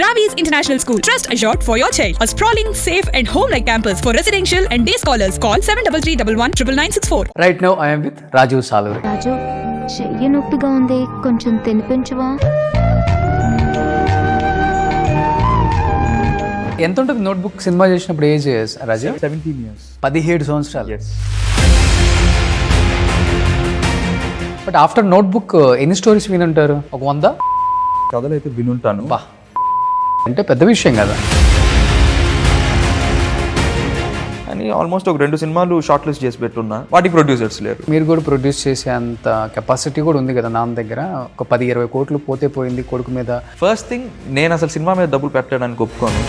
Ravi's International School. Trust assured for your child. A sprawling, safe and home-like campus for residential and day scholars. Call 7331 Right now I am with Raju Saluri. రాజు చెయ్యి నొప్పిగా ఉంది, కొంచెం తినిపించవా? ఎంత ఉంటుంది Notebook cinema చేసినప్పుడు age రాజు? 17 years. 17 సంవత్సరాలు. Yes. But after notebook ఎన్ని stories వినుంటారు? ఒక 100 కథలు అయితే వినుంటాను. బా అంటే పెద్ద విషయం కదా. అని ఆల్మోస్ట్ ఒక 2 సినిమాలు షార్ట్ లిస్ట్ చేసి పెట్టున్నా, వాటికి ప్రొడ్యూసర్స్ లేరు. మీరు కూడా ప్రొడ్యూస్ చేసే అంత కెపాసిటీ కూడా ఉంది కదా నాన్న దగ్గర. ఒక 10-20 కోట్లు పోతే పోయింది కొడుకు మీద. ఫస్ట్ థింగ్, నేను అసలు సినిమా మీద డబ్బులు పెట్టడానికి ఒప్పుకోను.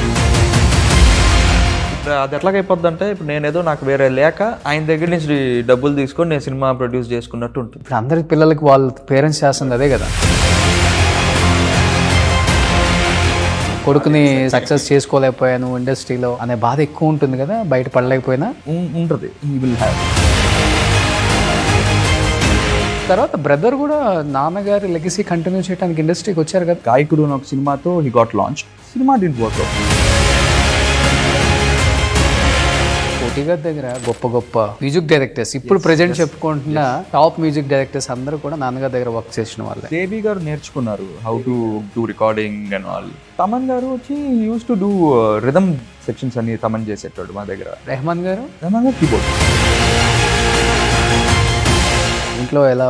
ఇప్పుడు అది ఎట్లాగైపోద్ది అంటే, ఇప్పుడు నేనేదో నాకు వేరే లేక ఆయన దగ్గర నుంచి డబ్బులు తీసుకొని నేను సినిమా ప్రొడ్యూస్ చేసుకున్నట్టు ఉంటుంది. ఇప్పుడు అందరి పిల్లలకి వాళ్ళ పేరెంట్స్ చేస్తుంది అదే కదా. కొడుకుని సక్సెస్ చేసుకోలేకపోయాను ఇండస్ట్రీలో అనే బాధ ఎక్కువ ఉంటుంది కదా, బయట పడలేకపోయినా ఉంటుంది. He will have. తర్వాత బ్రదర్ కూడా నాన్నగారి లెగసీ కంటిన్యూ చేయడానికి ఇండస్ట్రీకి వచ్చారు కదా. గాయకుడు అనే ఒక సినిమాతో he got launch. Cinema didn't work out. కోటి గారి దగ్గర గొప్ప గొప్ప మ్యూజిక్ డైరెక్టర్స్ ఇప్పుడు ప్రెజెంట్ చెప్పుకుంటున్న టాప్ మ్యూజిక్ డైరెక్టర్స్ అందరూ కూడా నాన్నగారి దగ్గర వర్క్ చేసిన వాళ్ళే. దేవి గారు నేర్చుకున్నారు how to do recording and all. Thaman garu వచ్చి use to do rhythm sections అన్ని తమన్ చేసేటాడు మా దగ్గర. రెహమాన్ గారు కీబోర్డ్. ఇంట్లో ఎలా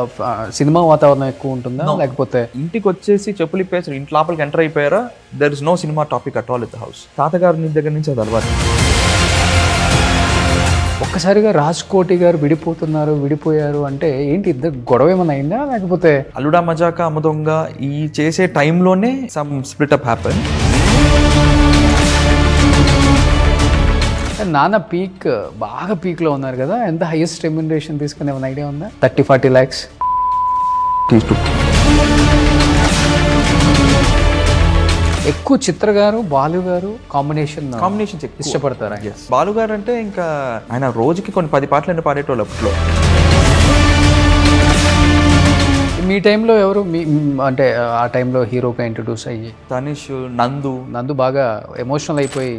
సినిమా వాతావరణం ఎక్కువ ఉంటుందా లేకపోతే ఇంటికి వచ్చేసి చెప్పులు ఇప్పేసి ఇంటి లోపలికి ఎంటర్ అయిపోయారా, there is no cinema topic at all in the house. తాతగారి దగ్గర నుంచి అది అలవాటు. ఒక్కసారిగా రాజ్ కోటి గారు విడిపోయారు అంటే ఏంటి, ఇద్దరు గొడవ ఏమైనా అయిందా లేకపోతే? అల్లుడా మజాకా అమ్మదొంగ ఈ చేసే టైంలోనే సమ్ స్ప్లిట్ అప్ హ్యాపెన్. నాన్న బాగా పీక్లో ఉన్నారు కదా. ఎంత హైయెస్ట్ రెమ్యునరేషన్ తీసుకునే ఏమైనా ఐడియా ఉందా? 30-40 lakhs ఎక్కువ. చిత్ర గారు బాలు గారు కాంబినేషన్స్ ఇష్టపడతారా? బాలు గారు అంటే ఇంకా ఆయన రోజుకి కొన్ని 10 పాటలు పాడేటోళ్ళు అప్పట్లో. మీ టైంలో ఎవరు అంటే ఆ టైంలో హీరోగా ఇంట్రొడ్యూస్ అయ్యి? తనిష్, నందు బాగా ఎమోషనల్ అయిపోయి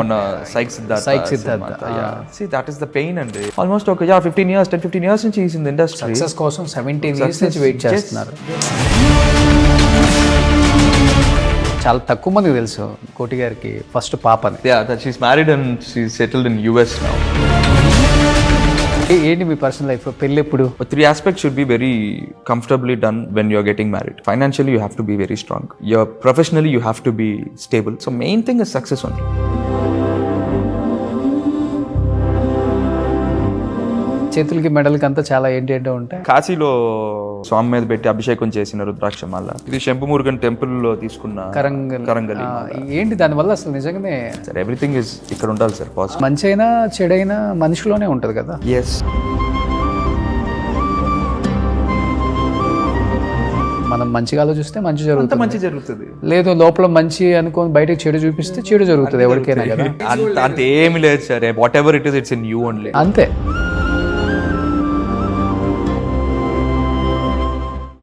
మొన్న psych Siddhartha. See, that is the pain అండి. ఆల్మోస్ట్ ఒక 10-15 years నుంచి is in the industry. Success కోసం 17 years నుంచి వెయిట్ చేస్తున్నారు. చాలా తక్కువ మందికి తెలుసు కోటి గారికి ఫస్ట్ పాపని. She's married and she's settled in US now. ఏంటి మీ పర్సనల్ లైఫ్, పెళ్ళి ఎప్పుడు? 3 aspects should be very comfortably done when you're getting married. Financially, you have to be very strong. Professionally, you have to be stable. So main thing is success only. చేతులకి మెడలకి అంతా చాలా ఏంటంటే ఉంటాయి. కాశీలో స్వామి మీద పెట్టి అభిషేకం చేసిన రుద్రాక్ష మాల. ఇది శంభుమురుగన్ టెంపుల్ లో తీసుకున్న కరంగలి. ఏంటి దానివల్ల అసలు నిజంగానే సార్ ఎవ్రీథింగ్ ఇస్ ఇక్కడ ఉండాలి సార్. పాజిటివ్. మంచి అయినా చెడైనా మనిషిలోనే ఉంటది కదా. ఎస్. మనం మంచిగా ఆలోచిస్తే మంచి జరుగుతుంది. లేదు లోపల మంచి అనుకోని బయటకు చెడు చూపిస్తే చెడు జరుగుతుంది ఎవరికైనా కదా. అంత ఏమి లేదు sir. Whatever it is, it's in you only. అంతే.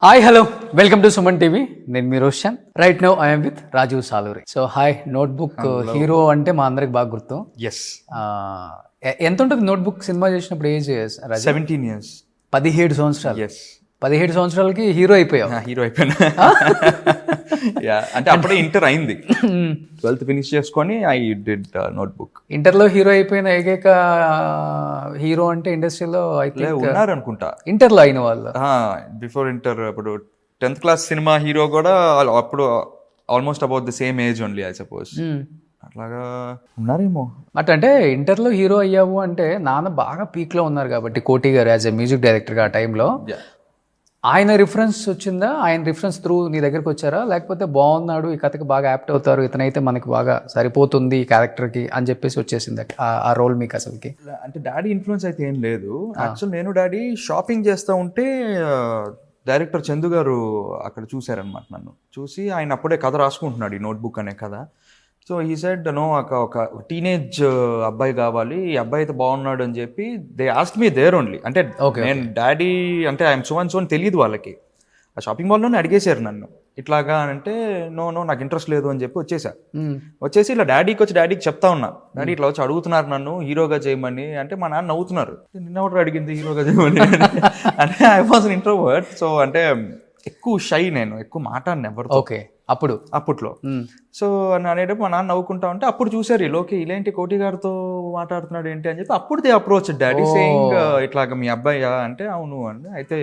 Hi hello, welcome to Suman TV. నేను మీ Roshan. Right now I'm with Raju Saluri. So hi. Notebook hero అంటే మా అందరికి బాగా గుర్తు. ఎస్. ఎంత ఉంటుంది నోట్బుక్ సినిమా చేసినప్పుడు ఏజ్? 17 years. 17 సంవత్సరాలు. ఎస్. 17 సంవత్సరాలకి హీరో అయిపోయాను. అంటే అప్పుడే ఇంటర్ అయింది. 12th ఫినిష్ చేసుకొని ఐ డిడ్ నోట్బుక్. ఇంటర్లో హీరో అయిపోయిన ఏకైక హీరో అంటే ఇండస్ట్రీలో ఉన్నారు అనుకుంటా. ఇంటర్లో అయిన వాళ్ళు. బిఫోర్ ఇంటర్ అప్పుడు 10th క్లాస్ సినిమా హీరో కూడా అప్పుడు almost about the same age only I suppose. అట్లాగా ఉన్నారేమో. అంటే ఇంటర్లో హీరో అయ్యావు అంటే నాన్న బాగా పీక్లో ఉన్నారు కాబట్టి కోటి గారు యాజ్ ఎ మ్యూజిక్ డైరెక్టర్గా ఆ టైంలో ఆయన రిఫరెన్స్ వచ్చిందా? ఆయన రిఫరెన్స్ త్రూ నీ దగ్గరకు వచ్చారా? లేకపోతే బాగున్నాడు, ఈ కథకి బాగా యాప్ట్ అవుతారు, ఇతనైతే మనకి బాగా సరిపోతుంది ఈ క్యారెక్టర్కి అని చెప్పేసి వచ్చేసింది ఆ రోల్ మీకు అసలుకి? అంటే డాడీ ఇన్ఫ్లుయెన్స్ అయితే ఏం లేదు. యాక్చువల్ నేను డాడీ షాపింగ్ చేస్తూ ఉంటే డైరెక్టర్ చందు గారు అక్కడ చూశారనమాట. నన్ను చూసి ఆయన అప్పుడే కథ రాసుకుంటున్నాడు, ఈ నోట్బుక్ అనే కథ. సో ఈ సైడ్ నో ఒక టీనేజ్ అబ్బాయి కావాలి, ఈ అబ్బాయి అయితే బాగున్నాడు అని చెప్పి they asked me there only. అంటే నేను డాడీ అంటే ఐఎమ్ సో అండ్ సో అని తెలియదు వాళ్ళకి. ఆ షాపింగ్ మాల్లోనే అడిగేశారు నన్ను, ఇట్లాగా అని అంటే నో నాకు ఇంట్రెస్ట్ లేదు అని చెప్పి వచ్చేసి ఇలా డాడీకి చెప్తా ఉన్నా, డాడీ ఇట్లా వచ్చి అడుగుతున్నారు నన్ను హీరోగా చేయమని. అంటే మా నాన్న నవ్వుతున్నారు, నిన్నెవరు అడిగింది హీరోగా చేయమని అంటే I was an introvert. So అంటే ఎక్కువ షై, నేను ఎక్కువ మాట్లాడిన ఎవరితో. ఓకే, అప్పట్లో. సో అనేటప్పుడు మా నాన్న నవ్వుకుంటా ఉంటే అప్పుడు చూసారు లోకి ఇలాంటి కోటి గారితో మాట్లాడుతున్నాడు ఏంటి అని చెప్పి అప్పుడు దే అప్రోచ్ డాడీ సేయింగ్ ఇట్లాగా మీ అబ్బాయా అంటే అవును అంటే అయితే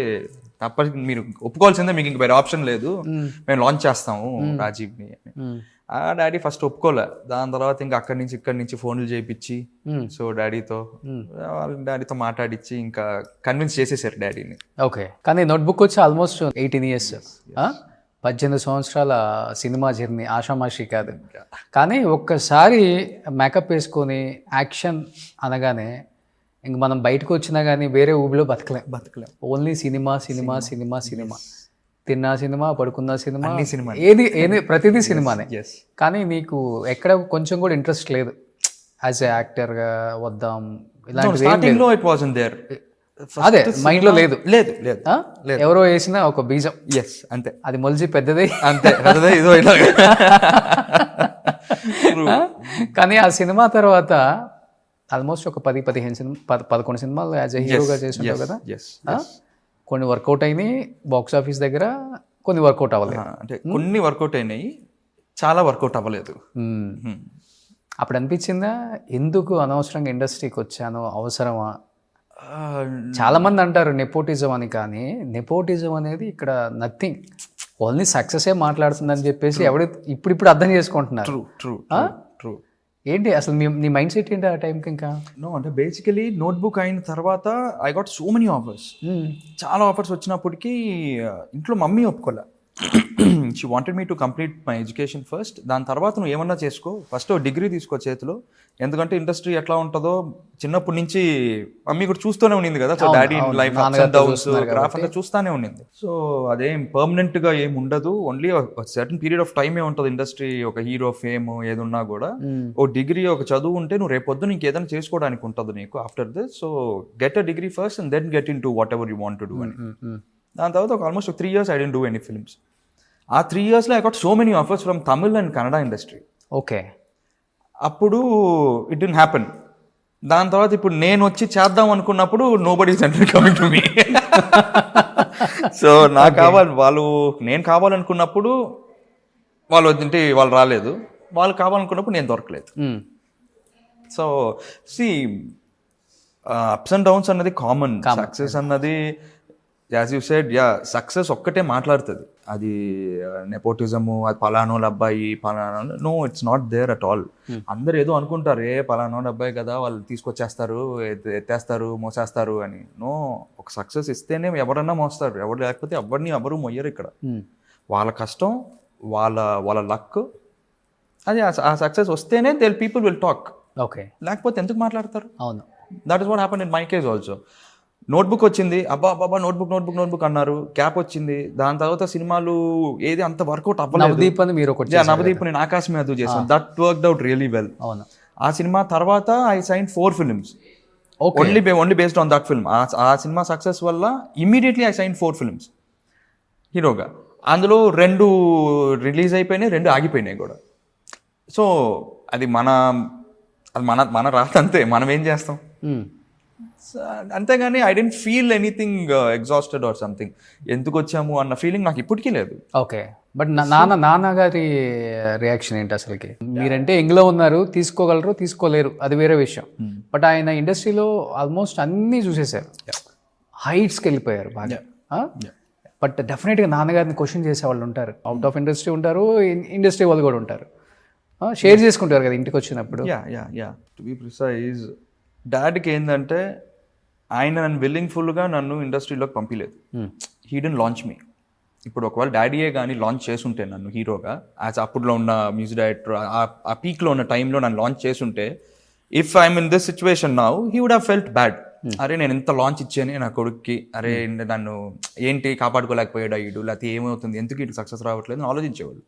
తప్పని మీరు ఒప్పుకోవాల్సిందే, మీకు ఇంక వేరే ఆప్షన్ లేదు, మేము లాంచ్ చేస్తాము రాజీవ్ని అని. ఆ డాడీ ఫస్ట్ ఒప్పుకోలే. దాని తర్వాత ఇంకా ఇక్కడి నుంచి ఫోన్లు చేయించి సో డాడీతో మాట్లాడించి ఇంకా కన్విన్స్ చేసేసారు డాడీని. ఓకే, కానీ నోట్బుక్ వచ్చి ఆల్మోస్ట్ 18 years, 18 సంవత్సరాల సినిమా జర్నీ ఆషామాషి కాదు. కానీ ఒక్కసారి మేకప్ వేసుకొని యాక్షన్ అనగానే ఇంక మనం బయటకు వచ్చినా కానీ వేరే ఊబిలో బతకలేం. Only cinema. తిన్నా సినిమా, పడుకున్న సినిమా, ఏది ప్రతిదీ సినిమానే. కానీ నీకు ఎక్కడ కొంచెం కూడా ఇంట్రెస్ట్ లేదు యాజ్ ఎ యాక్టర్గా వద్దాం ఇలాంటి? అదే మైండ్ లో లేదు. ఎవరో వేసిన ఒక బీజం అంతే, అది మొలిచి పెద్దది అంతే. కానీ ఆ సినిమా తర్వాత ఆల్మోస్ట్ ఒక 11 సినిమాలు యాజ్ ఎ హీరోగా చేస్తుంటావు కదా. కొన్ని వర్కౌట్ అయినాయి బాక్స్ ఆఫీస్ దగ్గర, కొన్ని వర్కౌట్ అవ్వలేదు. అంటే కొన్ని వర్కౌట్ అయినాయి, చాలా వర్కౌట్ అవ్వలేదు. అప్పుడు అనిపించిందా ఎందుకు అనవసరంగా ఇండస్ట్రీకి వచ్చాను, అవసరమా? చాలా మంది అంటారు నెపోటిజం అని, కానీ నెపోటిజం అనేది ఇక్కడ నథింగ్, ఓన్లీ సక్సెసే మాట్లాడుతుందని చెప్పేసి ఇప్పుడు అర్థం చేసుకుంటున్నారు. ట్రూ. ఏంటి అసలు నీ మైండ్ సెట్ ఏంటి ఆ టైంకి? ఇంకా అంటే బేసికలీ నోట్బుక్ అయిన తర్వాత I got so many offers. చాలా ఆఫర్స్ వచ్చినప్పటికీ ఇంట్లో మమ్మీ ఒప్పుకోలే. She wanted me to complete my education first. దాని తర్వాత నువ్వు ఏమన్నా చేసుకో, ఫస్ట్ డిగ్రీ తీసుకో చేతిలో, ఎందుకంటే ఇండస్ట్రీ ఎట్లా ఉంటుందో చిన్నప్పటి నుంచి మమ్మీ కూడా చూస్తూనే ఉండింది కదా. So daddy life apps and downs graph అంతా చూస్తూనే ఉండింది. సో అదేం పర్మనెంట్ గా ఏం ఉండదు, ఓన్లీ సర్టన్ పీరియడ్ ఆఫ్ టైమే ఉంటుంది ఇండస్ట్రీ. ఒక హీరో ఫేమ్ ఏదున్నా కూడా ఓ డిగ్రీ ఒక చదువు ఉంటే నువ్వు రేపొద్దు నీకు ఏదైనా చేసుకోవడానికి ఉంటుంది నీకు after this. So get a degree first and then get into whatever you want to do అని. దాని తర్వాత ఒక almost 3 years I don't do any films. ఆ 3 yearsలో I got so many offers from Tamil and Kannada industry. Okay, అప్పుడు it didn't happen. దాని తర్వాత ఇప్పుడు నేను వచ్చి చేద్దాం అనుకున్నప్పుడు nobody is coming to me. So నాకు కావాలి, నేను కావాలనుకున్నప్పుడు వాళ్ళు రాలేదు, వాళ్ళు కావాలనుకున్నప్పుడు నేను దొరకలేదు. సో అప్స్ అండ్ డౌన్స్ అన్నది కామన్. సక్సెస్ అన్నది యాజ్ యూ సెడ్, సక్సెస్ ఒక్కటే మాట్లాడుతుంది. అది నెపోటిజము, అది పలానోళ్ళ అబ్బాయి పలానా, no it's not there at all. అందరు ఏదో అనుకుంటారు, పలానోళ్ళ అబ్బాయి కదా వాళ్ళు తీసుకొచ్చేస్తారు, ఎత్తేస్తారు, మోసేస్తారు అని. నో, ఒక సక్సెస్ ఇస్తేనే ఎవరన్నా మోస్తారు, ఎవరు లేకపోతే ఎవరు మొయ్యరు ఇక్కడ. వాళ్ళ కష్టం, వాళ్ళ లక్, అది ఆ సక్సెస్ వస్తేనే పీపుల్ విల్ టాక్. ఓకే, లేకపోతే ఎందుకు మాట్లాడతారు? అవును, that is what happened in my case also. Notebook వచ్చింది, అబ్బా నోట్బుక్ అన్నారు, గ్యాప్ వచ్చింది. దాని తర్వాత సినిమాలు ఏది అంత వర్కౌట్ అవ్వలేదు. నవదీప్ నేను ఆకాశం మీద చేశాను, that worked out really well. ఆ సినిమా తర్వాత I sign 4 films only based on that film. ఆ సినిమా సక్సెస్ వల్ల ఇమ్మీడియట్లీ ఐ సైన్ 4 films హీరోగా. అందులో 2 రిలీజ్ అయిపోయినాయి, 2 ఆగిపోయినాయి కూడా. సో అది మన రాత అంతే, మనం ఏం చేస్తాం అంతేగాని I didn't feel anything exhausted or something. ఎందుకు వచ్చాము అన్న ఫీలింగ్ నాకు ఇప్పటికీ లేదు. ఓకే, బట్ నాన్నగారి రియాక్షన్ ఏంటి అసలుకి? మీరంటే ఎంగ్లో ఉన్నారు, తీసుకోగలరు తీసుకోలేరు అది వేరే విషయం. బట్ ఆయన ఇండస్ట్రీలో ఆల్మోస్ట్ అన్నీ చూసేశారు, హైట్స్కి వెళ్ళిపోయారు బాగా. బట్ డెఫినెట్గా నాన్నగారిని క్వశ్చన్ చేసే వాళ్ళు ఉంటారు, అవుట్ ఆఫ్ ఇండస్ట్రీ ఉంటారు, ఇండస్ట్రీ వాళ్ళు కూడా ఉంటారు, షేర్ చేసుకుంటారు కదా ఇంటికి వచ్చినప్పుడు. టు బి ప్రిసైజ్, డాడీకి ఏంటంటే ఆయన నన్ను విల్లింగ్ఫుల్గా నన్ను ఇండస్ట్రీలోకి పంపించలేదు. హీ డెంట్ లాంచ్ మీ. ఇప్పుడు ఒకవేళ డాడీయే కానీ లాంచ్ చేసుంటే నన్ను హీరోగా, యాజ్ అప్పుడులో ఉన్న మ్యూజిక్ డైరెక్టర్, ఆ పీక్లో ఉన్న టైంలో నన్ను లాంచ్ చేసుంటే, if I'm in this situation now, he would have felt bad. అరే నేను ఎంత లాంచ్ ఇచ్చాను నా కొడుక్కి, అరే నన్ను ఏంటి కాపాడుకోలేకపోయాడు అయ్యాడు, లేకపోతే ఏమవుతుంది, ఎందుకు ఇటు సక్సెస్ రావట్లేదు అని ఆలోచించేవాళ్ళు.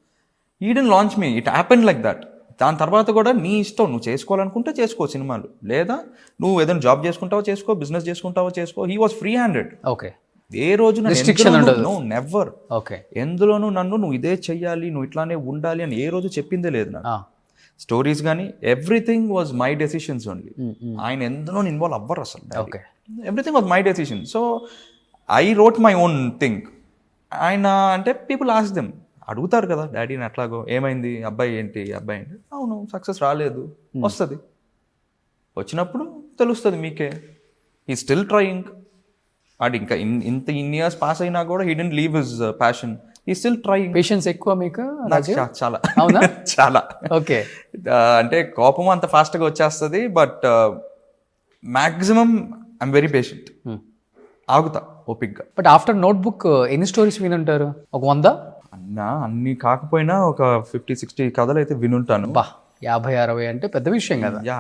He didn't launch me, it happen like that. దాని తర్వాత కూడా నీ ఇష్టం, నువ్వు చేసుకోవాలనుకుంటే చేసుకో సినిమాలు, లేదా నువ్వు ఏదైనా జాబ్ చేసుకుంటావో చేసుకో, బిజినెస్ చేసుకుంటావో చేసుకో. He was free handed. Okay, ఏ రోజు Restriction ఉండదు. Never okay. ఎందులోనూ నన్ను నువ్వు ఇదే చెయ్యాలి, నువ్వు ఇట్లానే ఉండాలి అని ఏ రోజు చెప్పిందే లేదు నాకు. స్టోరీస్ కానీ everything was my decisions only. ఆయన ఎందులో ఇన్వాల్వ్ అవ్వరు అసలు. Okay. Everything was my decision. So I wrote my own thing. ఆయన అంటే పీపుల్ ఆస్క్ దెమ్, అడుగుతారు కదా డాడీని ఎట్లాగో, ఏమైంది అబ్బాయి ఏంటి, అవును సక్సెస్ రాలేదు, వస్తుంది, వచ్చినప్పుడు తెలుస్తుంది మీకే. He still trying. అది ఇంకా ఇన్ని ఇయర్స్ పాస్ అయినా కూడా he didn't leave his passion. He still trying. Patience ఎక్కువ మీకు? చాలా. అవునా? చాలా. ఓకే. అంటే కోపం అంత ఫాస్ట్గా వచ్చేస్తుంది, but maximum I'm very patient. ఆగుతా ఓపిక్గా. బట్ ఆఫ్టర్ నోట్బుక్ ఎన్ని స్టోరీస్ వినుంటారు? ఒక 100? అన్ని కాకపోయినా ఒక 50-60 కథలు అయితే వినుంటాను. బా, 50-60 అంటే పెద్ద విషయం కదా. యా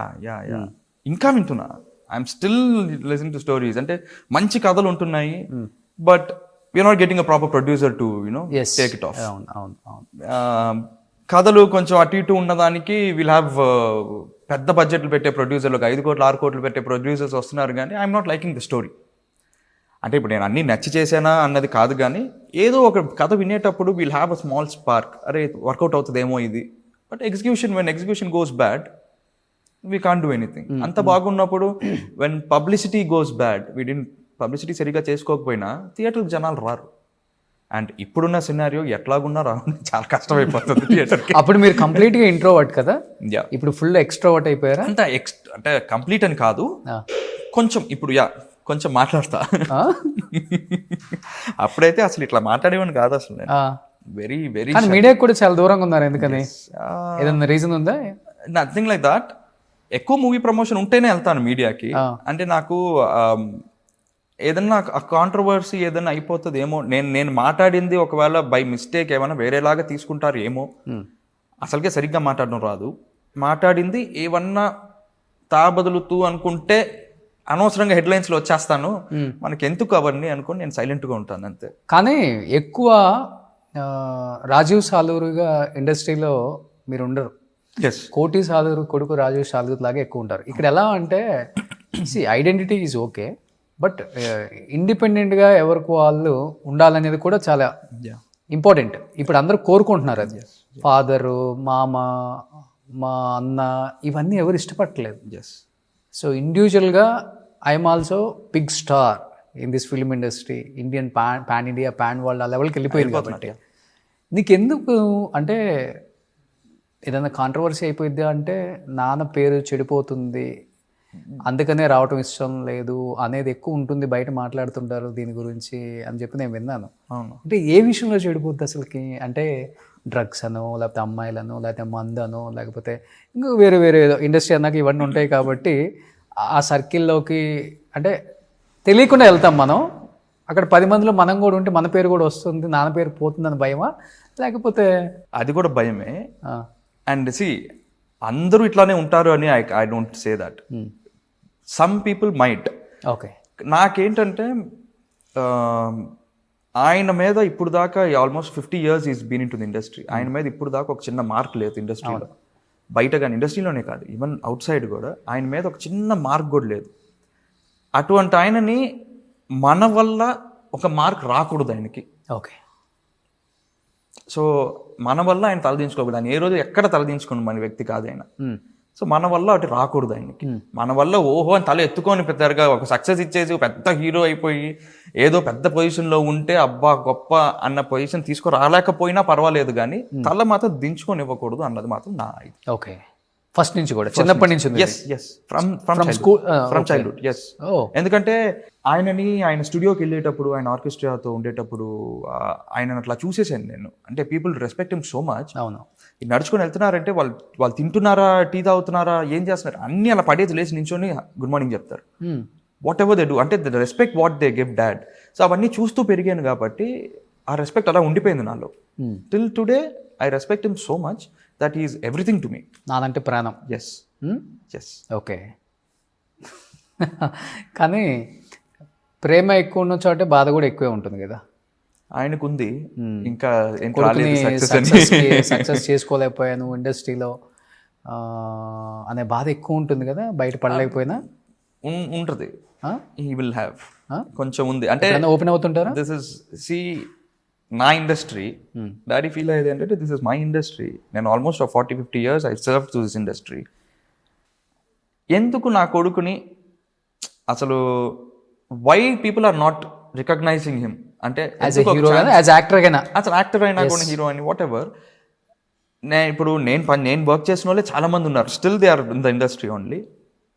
ఇంకా వింటున్నా. I'm still listening to stories. అంటే మంచి కథలు ఉంటున్నాయి, but we're not getting a proper producer to take it off. కథలు కొంచెం అటు ఇటు ఉన్నదానికి వీల్ హ్యావ్ పెద్ద బడ్జెట్లు పెట్టే ప్రొడ్యూసర్లు, 5 కోట్లు 6 కోట్లు పెట్టే ప్రొడ్యూసర్స్ వస్తున్నారు, కానీ I'm not liking the story. అంటే ఇప్పుడు నేను అన్నీ నచ్చి చేశానా అన్నది కాదు, కానీ ఏదో ఒక కథ వినేటప్పుడు we'll have a small spark, అరే వర్కౌట్ అవుతుందేమో ఇది. But when execution goes bad we can't do anything. అంత బాగున్నప్పుడు when publicity goes bad, publicity సరిగ్గా చేసుకోకపోయినా థియేటర్కి జనాలు రారు. అండ్ ఇప్పుడున్న సినారియో ఎట్లాగున్నా రావడం చాలా కష్టమైపోతుంది థియేటర్కి. అప్పుడు మీరు కంప్లీట్గా ఇంట్రోవర్ట్ కదా, యా. ఇప్పుడు ఫుల్ ఎక్స్ట్రోవర్ట్ అయిపోయారా? అంటే కంప్లీట్ అని కాదు, కొంచెం ఇప్పుడు కొంచెం మాట్లాడతా. అప్పుడైతే అసలు ఇట్లా మాట్లాడేవాడిని కాదు అసలు. Very very. కానీ మీడియా కూడా చాలా దూరంగా ఉన్నారు, ఎందుకని? ఏదైనా రీజన్ ఉందా? Nothing like that. ఎక్కువ మూవీ ప్రమోషన్ ఉంటేనే వెళ్తాను మీడియాకి. అంటే నాకు ఏదన్నా కాంట్రవర్సీ ఏదన్నా అయిపోతుంది ఏమో, నేను మాట్లాడింది ఒకవేళ బై మిస్టేక్ ఏమైనా వేరేలాగా తీసుకుంటారు ఏమో, అసలుకే సరిగ్గా మాట్లాడడం రాదు. మాట్లాడింది ఏమన్నా తాబదులుతూ అనుకుంటే అనవసరంగా హెడ్లైన్స్లో వచ్చేస్తాను, మనకి ఎందుకు అవన్నీ అనుకుని నేను సైలెంట్గా ఉంటాను అంతే. కానీ ఎక్కువ రాజీవ్ సాలూరుగా ఇండస్ట్రీలో మీరు ఉండరు. కోటి సాలూరు కొడుకు రాజీవ్ సాలూరు లాగా ఎక్కువ ఉంటారు. ఇక్కడ ఎలా అంటే ఐడెంటిటీ ఈజ్ ఓకే, బట్ ఇండిపెండెంట్గా ఎవరికి వాళ్ళు ఉండాలనేది కూడా చాలా ఇంపార్టెంట్. ఇప్పుడు అందరూ కోరుకుంటున్నారు అది. ఫాదరు, మామ, మా అన్న, ఇవన్నీ ఎవరు ఇష్టపడట్లేదు. సో ఇండివిజువల్గా I'm also big star in this film industry, Indian pan India, pan world ఆ లెవెల్కి వెళ్ళిపోయింది కాబట్టి నీకెందుకు అంటే ఏదైనా కాంట్రవర్సీ అయిపోయిద్దా అంటే నాన్న పేరు చెడిపోతుంది అందుకనే రావటం ఇష్టం లేదు అనేది ఎక్కువ ఉంటుంది, బయట మాట్లాడుతుంటారు దీని గురించి అని చెప్పి నేను విన్నాను. అంటే ఏ విషయంలో చెడిపోద్ది అసలుకి? అంటే డ్రగ్స్ అనో, లేకపోతే అమ్మాయిలను, లేకపోతే మందనో, లేకపోతే ఇంకా వేరే వేరే ఏదో ఇండస్ట్రీ అన్నాక ఇవన్నీ ఉంటాయి కాబట్టి ఆ సర్కిల్లోకి అంటే తెలియకుండా వెళ్తాం మనం. అక్కడ 10 మందిలో మనం కూడా ఉంటే మన పేరు కూడా వస్తుంది, నాన్న పేరు పోతుందని భయమా, లేకపోతే? అది కూడా భయమే. అండ్ అందరూ ఇట్లానే ఉంటారు అని I don't say that. Some people might. Okay. నాకేంటంటే ఆయన మీద ఇప్పుడు దాకా almost 50 years is been into the industry. ఆయన మీద ఇప్పుడు దాకా ఒక చిన్న మార్క్ లేదు ఇండస్ట్రీలో, బయట కానీ ఇండస్ట్రీలోనే కాదు, ఈవెన్ అవుట్ సైడ్ కూడా ఆయన మీద ఒక చిన్న మార్క్ కూడా లేదు. అటువంటి ఆయనని మన వల్ల ఒక మార్క్ రాకూడదు ఆయనకి. ఓకే. సో మన వల్ల ఆయన తలదించుకోకూడదు. ఆయన ఏ రోజు ఎక్కడ తలదించుకోండి మన వ్యక్తి కాదు ఆయన. సో మన వల్ల అటు రాకూడదు ఆయనకి. మన వల్ల ఓహో అని తల ఎత్తుకొని పెద్దగా ఒక సక్సెస్ ఇచ్చేసి పెద్ద హీరో అయిపోయి ఏదో పెద్ద పొజిషన్లో ఉంటే అబ్బా గొప్ప అన్న పొజిషన్ తీసుకురాలేకపోయినా పర్వాలేదు, కానీ తల మాత్రం దించుకొని ఇవ్వకూడదు అన్నది మాత్రం నా ఇది. ఓకే. ఫస్ట్ నుంచి కూడా చిన్నప్పటి నుంచి ఫ్రమ్ చైల్డ్హుడ్. ఎస్. ఎందుకంటే ఆయన స్టూడియోకి వెళ్ళేటప్పుడు, ఆయన ఆర్కెస్ట్రాతో ఉండేటప్పుడు ఆయన అట్లా చూసేసాను నేను. అంటే people respect him so much. అవును. నడుచుకొని వెళ్తున్నారంటే వాళ్ళు తింటున్నారా, టీ తాగుతున్నారా, ఏం చేస్తున్నారు అన్ని అలా పడేది లేచి నించొని గుడ్ మార్నింగ్ చెప్తారు. వాట్ ఎవర్ దే డూ, అంటే the respect what they give dad. So అవన్నీ చూస్తూ పెరిగాను కాబట్టి ఆ రెస్పెక్ట్ అలా ఉండిపోయింది నాలో. Till today I respect him so much that is everything to me. నాదంటే ప్రాణం. ఎస్. ఓకే. కానీ ప్రేమ ఎక్కువ ఉన్న చోటే బాధ కూడా ఎక్కువే ఉంటుంది కదా ఆయనకుంది. ఇంకా సక్సెస్ చేసుకోలేకపోయాను ఇండస్ట్రీలో అనే బాధ ఎక్కువ ఉంటుంది కదా, బయట పడలేకపోయినా. ఉంటుంది, Huh? He will have Huh? కొంచెం ఉంది అంటే ఓపెన్ అవుతుంటారా? దిస్ ఇస్ సి నా ఇండస్ట్రీ. డాడీ ఫీల్ అయ్యేది ఏంటంటే దిస్ ఇస్ మై ఇండస్ట్రీ, నేను almost 40-50 years I serve to this industry. ఎందుకు నా కొడుకుని అసలు why people are not recognising him అంటే యాజ్ ఎ హీరో గానా యాజ్ యాక్టర్ గానా? అసలు యాక్టర్ అయినా కూడా హీరో అని వాట్ ఎవర్. ఇప్పుడు నేను వర్క్ చేసిన వాళ్ళే చాలా మంది ఉన్నారు, still they are in the industry only.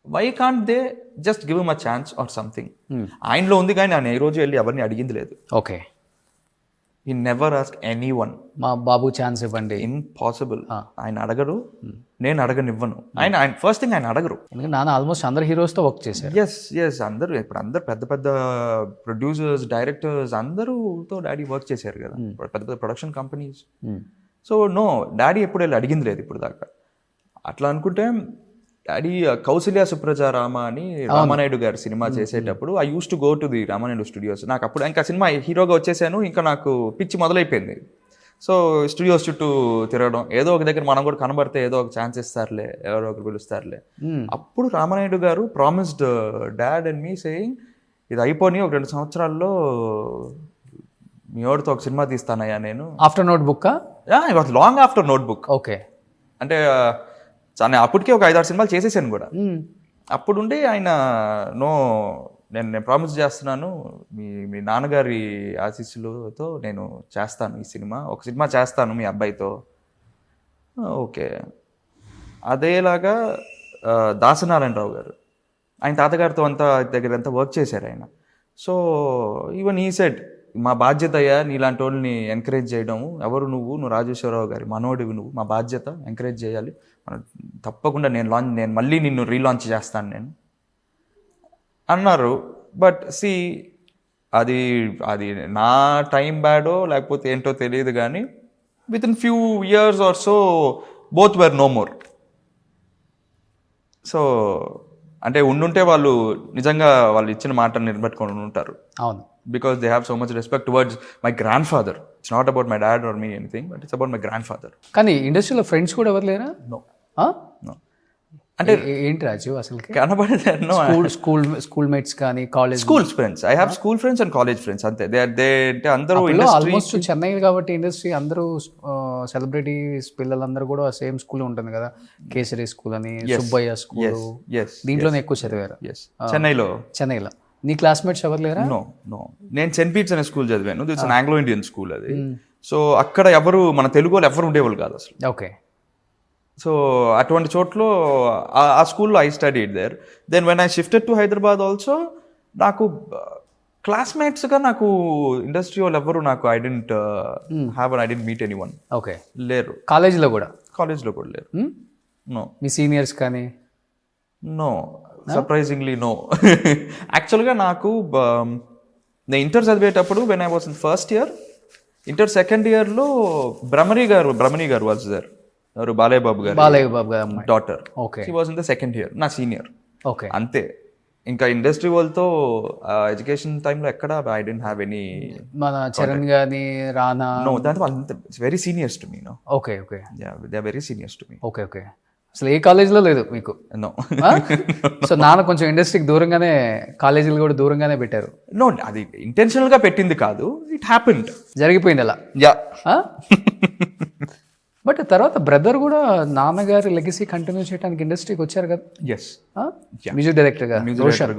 Why can't they just give him a chance or something? ఆయనలో ఉంది కానీ ఆయన ఏ రోజు వెళ్ళి ఎవరిని అడిగింది లేదు. Okay, he never ask any one మా బాబు ఛాన్స్ ఇవ్వండి. ఇంపాసిబుల్. ఆయన అడగరు, నేను అడగనివ్వను. ఆయన ఫస్ట్ థింగ్ ఆయన అడగరు. ఎందుకంటే నాన్న ఆల్మోస్ట్ అందరు హీరోస్తో వర్క్ చేశారు. ఎస్ అందరూ ఇప్పుడు అందరు పెద్ద పెద్ద ప్రొడ్యూసర్స్, డైరెక్టర్స్ అందరూతో డాడీ వర్క్ చేశారు కదా, పెద్ద పెద్ద production companies. So no, daddy ఎప్పుడు వెళ్ళి అడిగింది లేదు ఇప్పుడు దాకా. అట్లా అనుకుంటే డాడీ కౌసల్య సుప్రజ రామ అని రామానాయుడు గారు సినిమా చేసేటప్పుడు I use to go to the Ramanaidu studios. నాకు అప్పుడు ఇంకా సినిమా హీరోగా వచ్చేసాను, ఇంకా నాకు పిచ్చి మొదలైపోయింది. సో స్టూడియోస్ చుట్టూ తిరగడం, ఏదో ఒక దగ్గర మనం కూడా కనబడితే ఏదో ఒక ఛాన్స్ ఇస్తారులే, ఎవరో ఒకరు పిలుస్తారులే. అప్పుడు రామానాయుడు గారు promised dad and me saying, ఇది అయిపోయి ఒక 2 సంవత్సరాల్లో మీ ఎవరితో ఒక సినిమా తీస్తానయ్యా నేను. After note book long after note book. Okay, అంటే అప్పటికే ఒక 5-6 సినిమాలు చేసేసాను కూడా. అప్పుడుండి ఆయన నో, నేను ప్రామిస్ చేస్తున్నాను, మీ నాన్నగారి ఆశీస్సులతో నేను చేస్తాను ఈ సినిమా, ఒక సినిమా చేస్తాను మీ అబ్బాయితో. ఓకే, అదేలాగా దాసనారాయణరావు గారు, ఆయన తాతగారితో దగ్గర అంతా వర్క్ చేశారు ఆయన. సో ఈవెన్ ఈ సెడ్, మా బాధ్యత అయ్యా నీలాంటి వాళ్ళని ఎంకరేజ్ చేయడము, ఎవరు నువ్వు రాజేశ్వరరావు గారి మనోడివి, నువ్వు మా బాధ్యత ఎంకరేజ్ చేయాలి, తప్పకుండా నేను మళ్ళీ నిన్ను రీలాంచ్ చేస్తాను నేను అన్నారు. బట్ సి అది నా టైం బ్యాడో లేకపోతే ఏంటో తెలియదు కానీ within few years or so both were no more. So అంటే ఉండుంటే వాళ్ళు నిజంగా వాళ్ళు ఇచ్చిన మాట నిలబెట్టుకొని ఉంటారు. అవును, because they have so much respect towards my grandfather. It's not about my dad or me anything, but it's about my grandfather. కానీ ఇండస్ట్రీలో ఫ్రెండ్స్ కూడా ఎవరు లేరా? No. No. అంటే ఏంటి రాజు అసలు కనబడేది? No. స్కూల్ మేట్స్ కానీ college school friends, I have school friends and college friends, అంతే. అంటే అందరూ ఆల్మోస్ట్ చెన్నై కాబట్టి ఇండస్ట్రీ అందరూ సెలబ్రిటీస్ పిల్లలందరూ కూడా సేమ్ స్కూల్ ఉంటుంది కదా, కేసరి స్కూల్ అని, సుబ్బయ్య స్కూల్, దీంట్లోనే ఎక్కువ చదివారు చెన్నైలో. నీ క్లాస్మేట్స్ ఎవరు లేరా? నో, నేను సెయింట్ పీట్స్ అనే స్కూల్ చదివాను. That's an Anglo Indian school అది. సో అక్కడ ఎవరు మన తెలుగు వాళ్ళు ఎవరు ఉండేవాళ్ళు కాదు అసలు. ఓకే, సో అటువంటి చోట్ల ఆ స్కూల్లో I studied there. Then when I shifted to Hyderabad also, నాకు క్లాస్మేట్స్గా నాకు ఇండస్ట్రీ వాళ్ళు ఎవరు నాకు I didn't meet anyone. Okay, లేరు. కాలేజీలో కూడా లేరు. నో. మీ సీనియర్స్ కానీ? No, surprisingly no. యాక్చువల్గా నాకు నేను ఇంటర్ చదివేటప్పుడు when I was in first year, inter second ఇయర్లో బ్రహ్మణి గారు వాజ్ దేర్, ఎవరు Balayya Babu garu daughter. Okay, she was in the second year, నా సీనియర్. ఓకే, అంతే. ఇంకా ఇండస్ట్రీ వాళ్ళతో ఎడ్యుకేషన్ టైంలో ఎక్కడ ఐ డోంట్ హ్యావ్ ఎనీ. మన చరణ్ గాని, రానా? నో, దాంతో వాళ్ళు very seniors to me. No. Okay, they are very seniors to me. Okay, అసలు ఏ కాలేజీలో లేదు మీకు? నో. సో నాన్న కొంచెం ఇండస్ట్రీకి దూరంగానే, కాలేజీలు కూడా దూరంగానే పెట్టారు? నో, అది ఇంటెన్షనల్ గా పెట్టింది కాదు, ఇట్ హ్యాపెండ్, జరిగిపోయింది అలా. యా. బట్ తర్వాత బ్రదర్ కూడా నాన్నగారి లెగసీ కంటిన్యూ చేయడానికి ఇండస్ట్రీకి వచ్చారు కదా? ఎస్, మ్యూజిక్ డైరెక్టర్ గా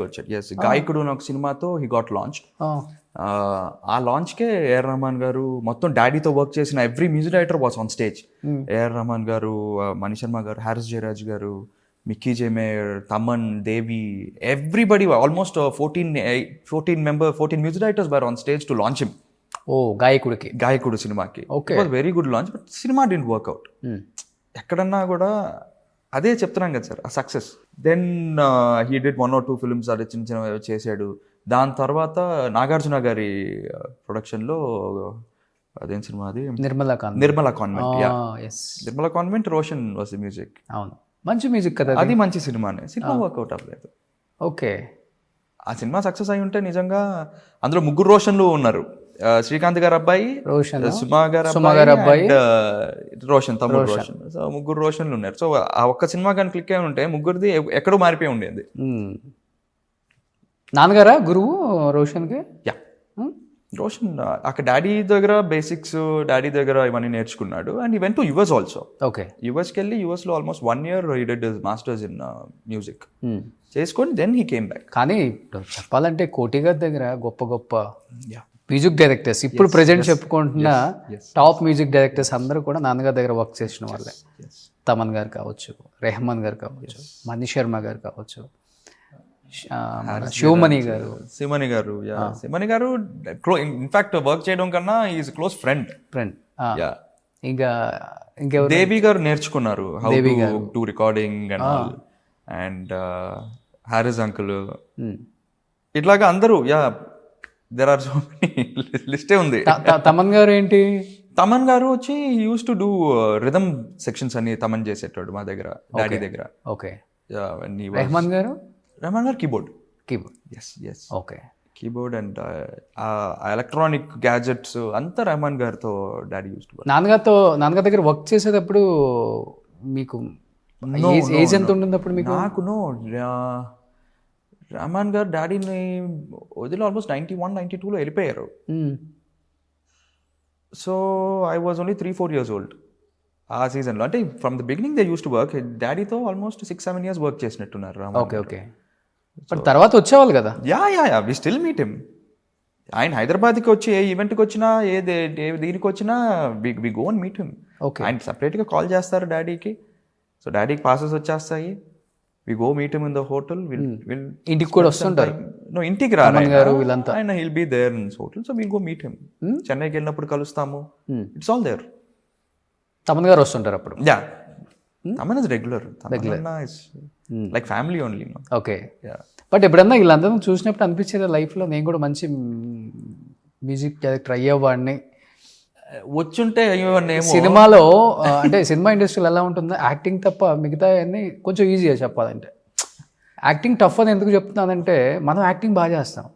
వచ్చాడు. ఎస్, గాయకుడు అనే ఒక సినిమాతో హీ గాట్ లాంచ్. ఆ లాంచ్కే ఏఆర్ రెహమాన్ గారు, మొత్తం డాడీతో వర్క్ చేసిన every music director was on stage. AR Rahman garu, Mani Sharma garu, Harris Jayaraj garu, Mickey J Meyer, Thaman, Devi, everybody, almost 14 music directors were on stage to launch him. ఓ, గాయకుడు సినిమాకి. It was very good launch, but సినిమా డిడ్ంట్ వర్క్అవుట్. ఎక్కడన్నా కూడా అదే చెప్తున్నాం కదా సార్, ఆ success. Then he did 1 or 2 films, అది చిన్న చిన్న చేశాడు. దాని తర్వాత నాగార్జున గారి ప్రొడక్షన్లో అదేం సినిమా అది, Nirmala convent. Nirmala convent, Roshan was the music. అవును, మంచి మ్యూజిక్ కదా అది, మంచి సినిమానే. సినిమా వర్క్అవుట్ అవ్వలేదు. ఓకే, ఆ సినిమా సక్సెస్ అయి ఉంటే నిజంగా, అందులో 3 రోషన్లు ఉన్నారు, శ్రీకాంత్ గారు అబ్బాయి, సుమా గారు అబ్బాయి, రోషన్, తమ్ముడు రోషన్. సో 3 రోషన్లు ఉన్నారు. సో ఆ ఒక్క సినిమా కానీ క్లిక్ అయి ఉంటే ముగ్గురిది ఎక్కడో మారిపోయి ఉండేది. నాన్నగారా గురువు రోషన్కి? యా, రోషన్ అక్కడ డాడీ దగ్గర బేసిక్స్, డాడీ దగ్గర ఇవన్నీ నేర్చుకున్నాడు. And he went to US also. Okay. యుఎస్కి వెళ్ళి యుఎస్లో almost 1 year he did his masters in music చేసుకొని దెన్ హీ కేమ్ బ్యాక్. కానీ ఇప్పుడు చెప్పాలంటే కోటి గారి దగ్గర గొప్ప గొప్ప మ్యూజిక్ డైరెక్టర్స్ ఇప్పుడు ప్రెజెంట్ చెప్పుకుంటున్న టాప్ మ్యూజిక్ డైరెక్టర్స్ అందరూ కూడా నాన్నగారి దగ్గర వర్క్ చేసిన వాళ్ళే. తమన్ గారు కావచ్చు, రెహమాన్ గారు కావచ్చు, మణి శర్మ గారు కావచ్చు, శివమణి గారు, సిమని గారు ఇన్ఫాక్ట్ వర్క్ చేయడం కన్నా ఈజ్ క్లోజ్ ఫ్రెండ్. ఇంకా ఇంకెవరు? దేవి గారు నేర్చుకున్నారు how to do recording and all. And Harris uncle, ఇట్లాగా అందరూ. దెర్ ఆర్ సో మెనీ, లిస్టే ఉంది. తమన్ గారు ఏంటి? తమన్ గారు వచ్చి use to do rhythm sections అని తమన్ చేసేటాడు మా దగ్గర, డాడీ దగ్గర. Okay. Rahman garu keyboard. Yes okay, keyboard and electronic gadgets అంతా రెహమాన్ గారితో డాడీ యూస్ టు. నాన్నగారి దగ్గర వర్క్ చేసేటప్పుడు మీకు ఏజ్ ఎంత ఉంటుంది అప్పుడు మీకు? నాకు రెహమాన్ గారు డాడీని వదిలి ఆల్మోస్ట్ 91, 92లో వెళ్ళిపోయారు. So I was only 3-4 years old ఆ సీజన్లో. అంటే from the beginning they use to work. డాడీతో ఆల్మోస్ట్ 6-7 years వర్క్ చేసినట్టున్నారు రెహమాన్. ఓకే. బట్ తర్వాత వచ్చేవాళ్ళు కదా? Yeah we still meet him. ఆయన హైదరాబాద్కి వచ్చి ఏ ఈవెంట్కి వచ్చినా, దీనికి వచ్చినా we go and meet him. ఆయన సపరేట్గా కాల్ చేస్తారు డాడీకి. సో డాడీకి పాసెస్ వచ్చేస్తాయి. We go meet him in the hotel. ఇంటికి కూడా వస్తుంటారు? ఇంటికి రారు వీళ్ళంతా. ఆయన he'll be there in hotel. So will go meet him. చెన్నైకి వెళ్ళినప్పుడు కలుస్తాము. It's all there. తమన్ గారు వస్తుంటారు అప్పుడు? Yeah, Thaman is regular. Like family only. Okay. But ఎప్పుడన్నా వీళ్ళందరూ చూసినప్పుడు అనిపించేది లైఫ్లో నేను కూడా మంచి మ్యూజిక్ డైరెక్టర్ అయ్యేవాడిని, వచ్చుంటే సినిమాలో అంటే సినిమా ఇండస్ట్రీలో ఎలా ఉంటుందో యాక్టింగ్ తప్ప మిగతా అన్ని కొంచెం ఈజీగా చెప్పాలంటే. యాక్టింగ్ టఫ్ అని ఎందుకు చెప్తున్నానంటే మనం యాక్టింగ్ బాగా చేస్తాం,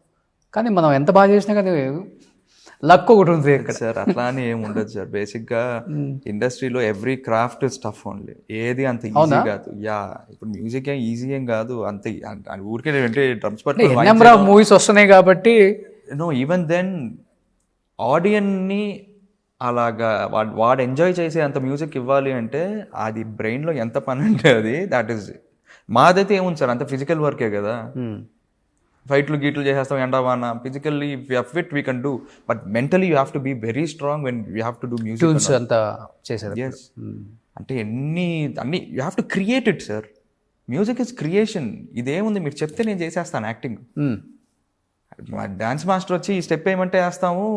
కానీ మనం ఎంత బాగా చేసినా కానీ లక్ ఒకటి ఉంది ఇక్కడ సార్. అట్లా అని ఏమి ఉండదు సార్. బేసిక్గా ఇండస్ట్రీలో every craft is tough only. ఏది అంత ఈజీ కాదు. ఇప్పుడు మ్యూజిక్ ఏం ఈజీ ఏం కాదు అంత. ఊరికే అంటే డ్రమ్స్ పట్టుకొని నెంబర్ ఆఫ్ మూవీస్ వస్తున్నాయి కాబట్టి ఈవెన్ దెన్ ఆడియన్ని అలాగా వాడు ఎంజాయ్ చేసే అంత మ్యూజిక్ ఇవ్వాలి అంటే అది బ్రెయిన్లో ఎంత పని అంటే అది దాట్ ఈస్. మాదైతే ఏముంది సార్, అంత ఫిజికల్ వర్కే కదా. ఫైట్లు గీట్లు చేసేస్తాం ఎండవాన. Physically fit we can do, but mentally you have to be very strong when you have to do music అంతా చేసేది. అంటే అన్ని you have to create it sir. Music is creation. ఇదేముంది మీరు చెప్తే నేను చేసేస్తాను యాక్టింగ్. డాన్స్ మాస్టర్ వచ్చి ఈ స్టెప్ వేయమంటే వేస్తాము,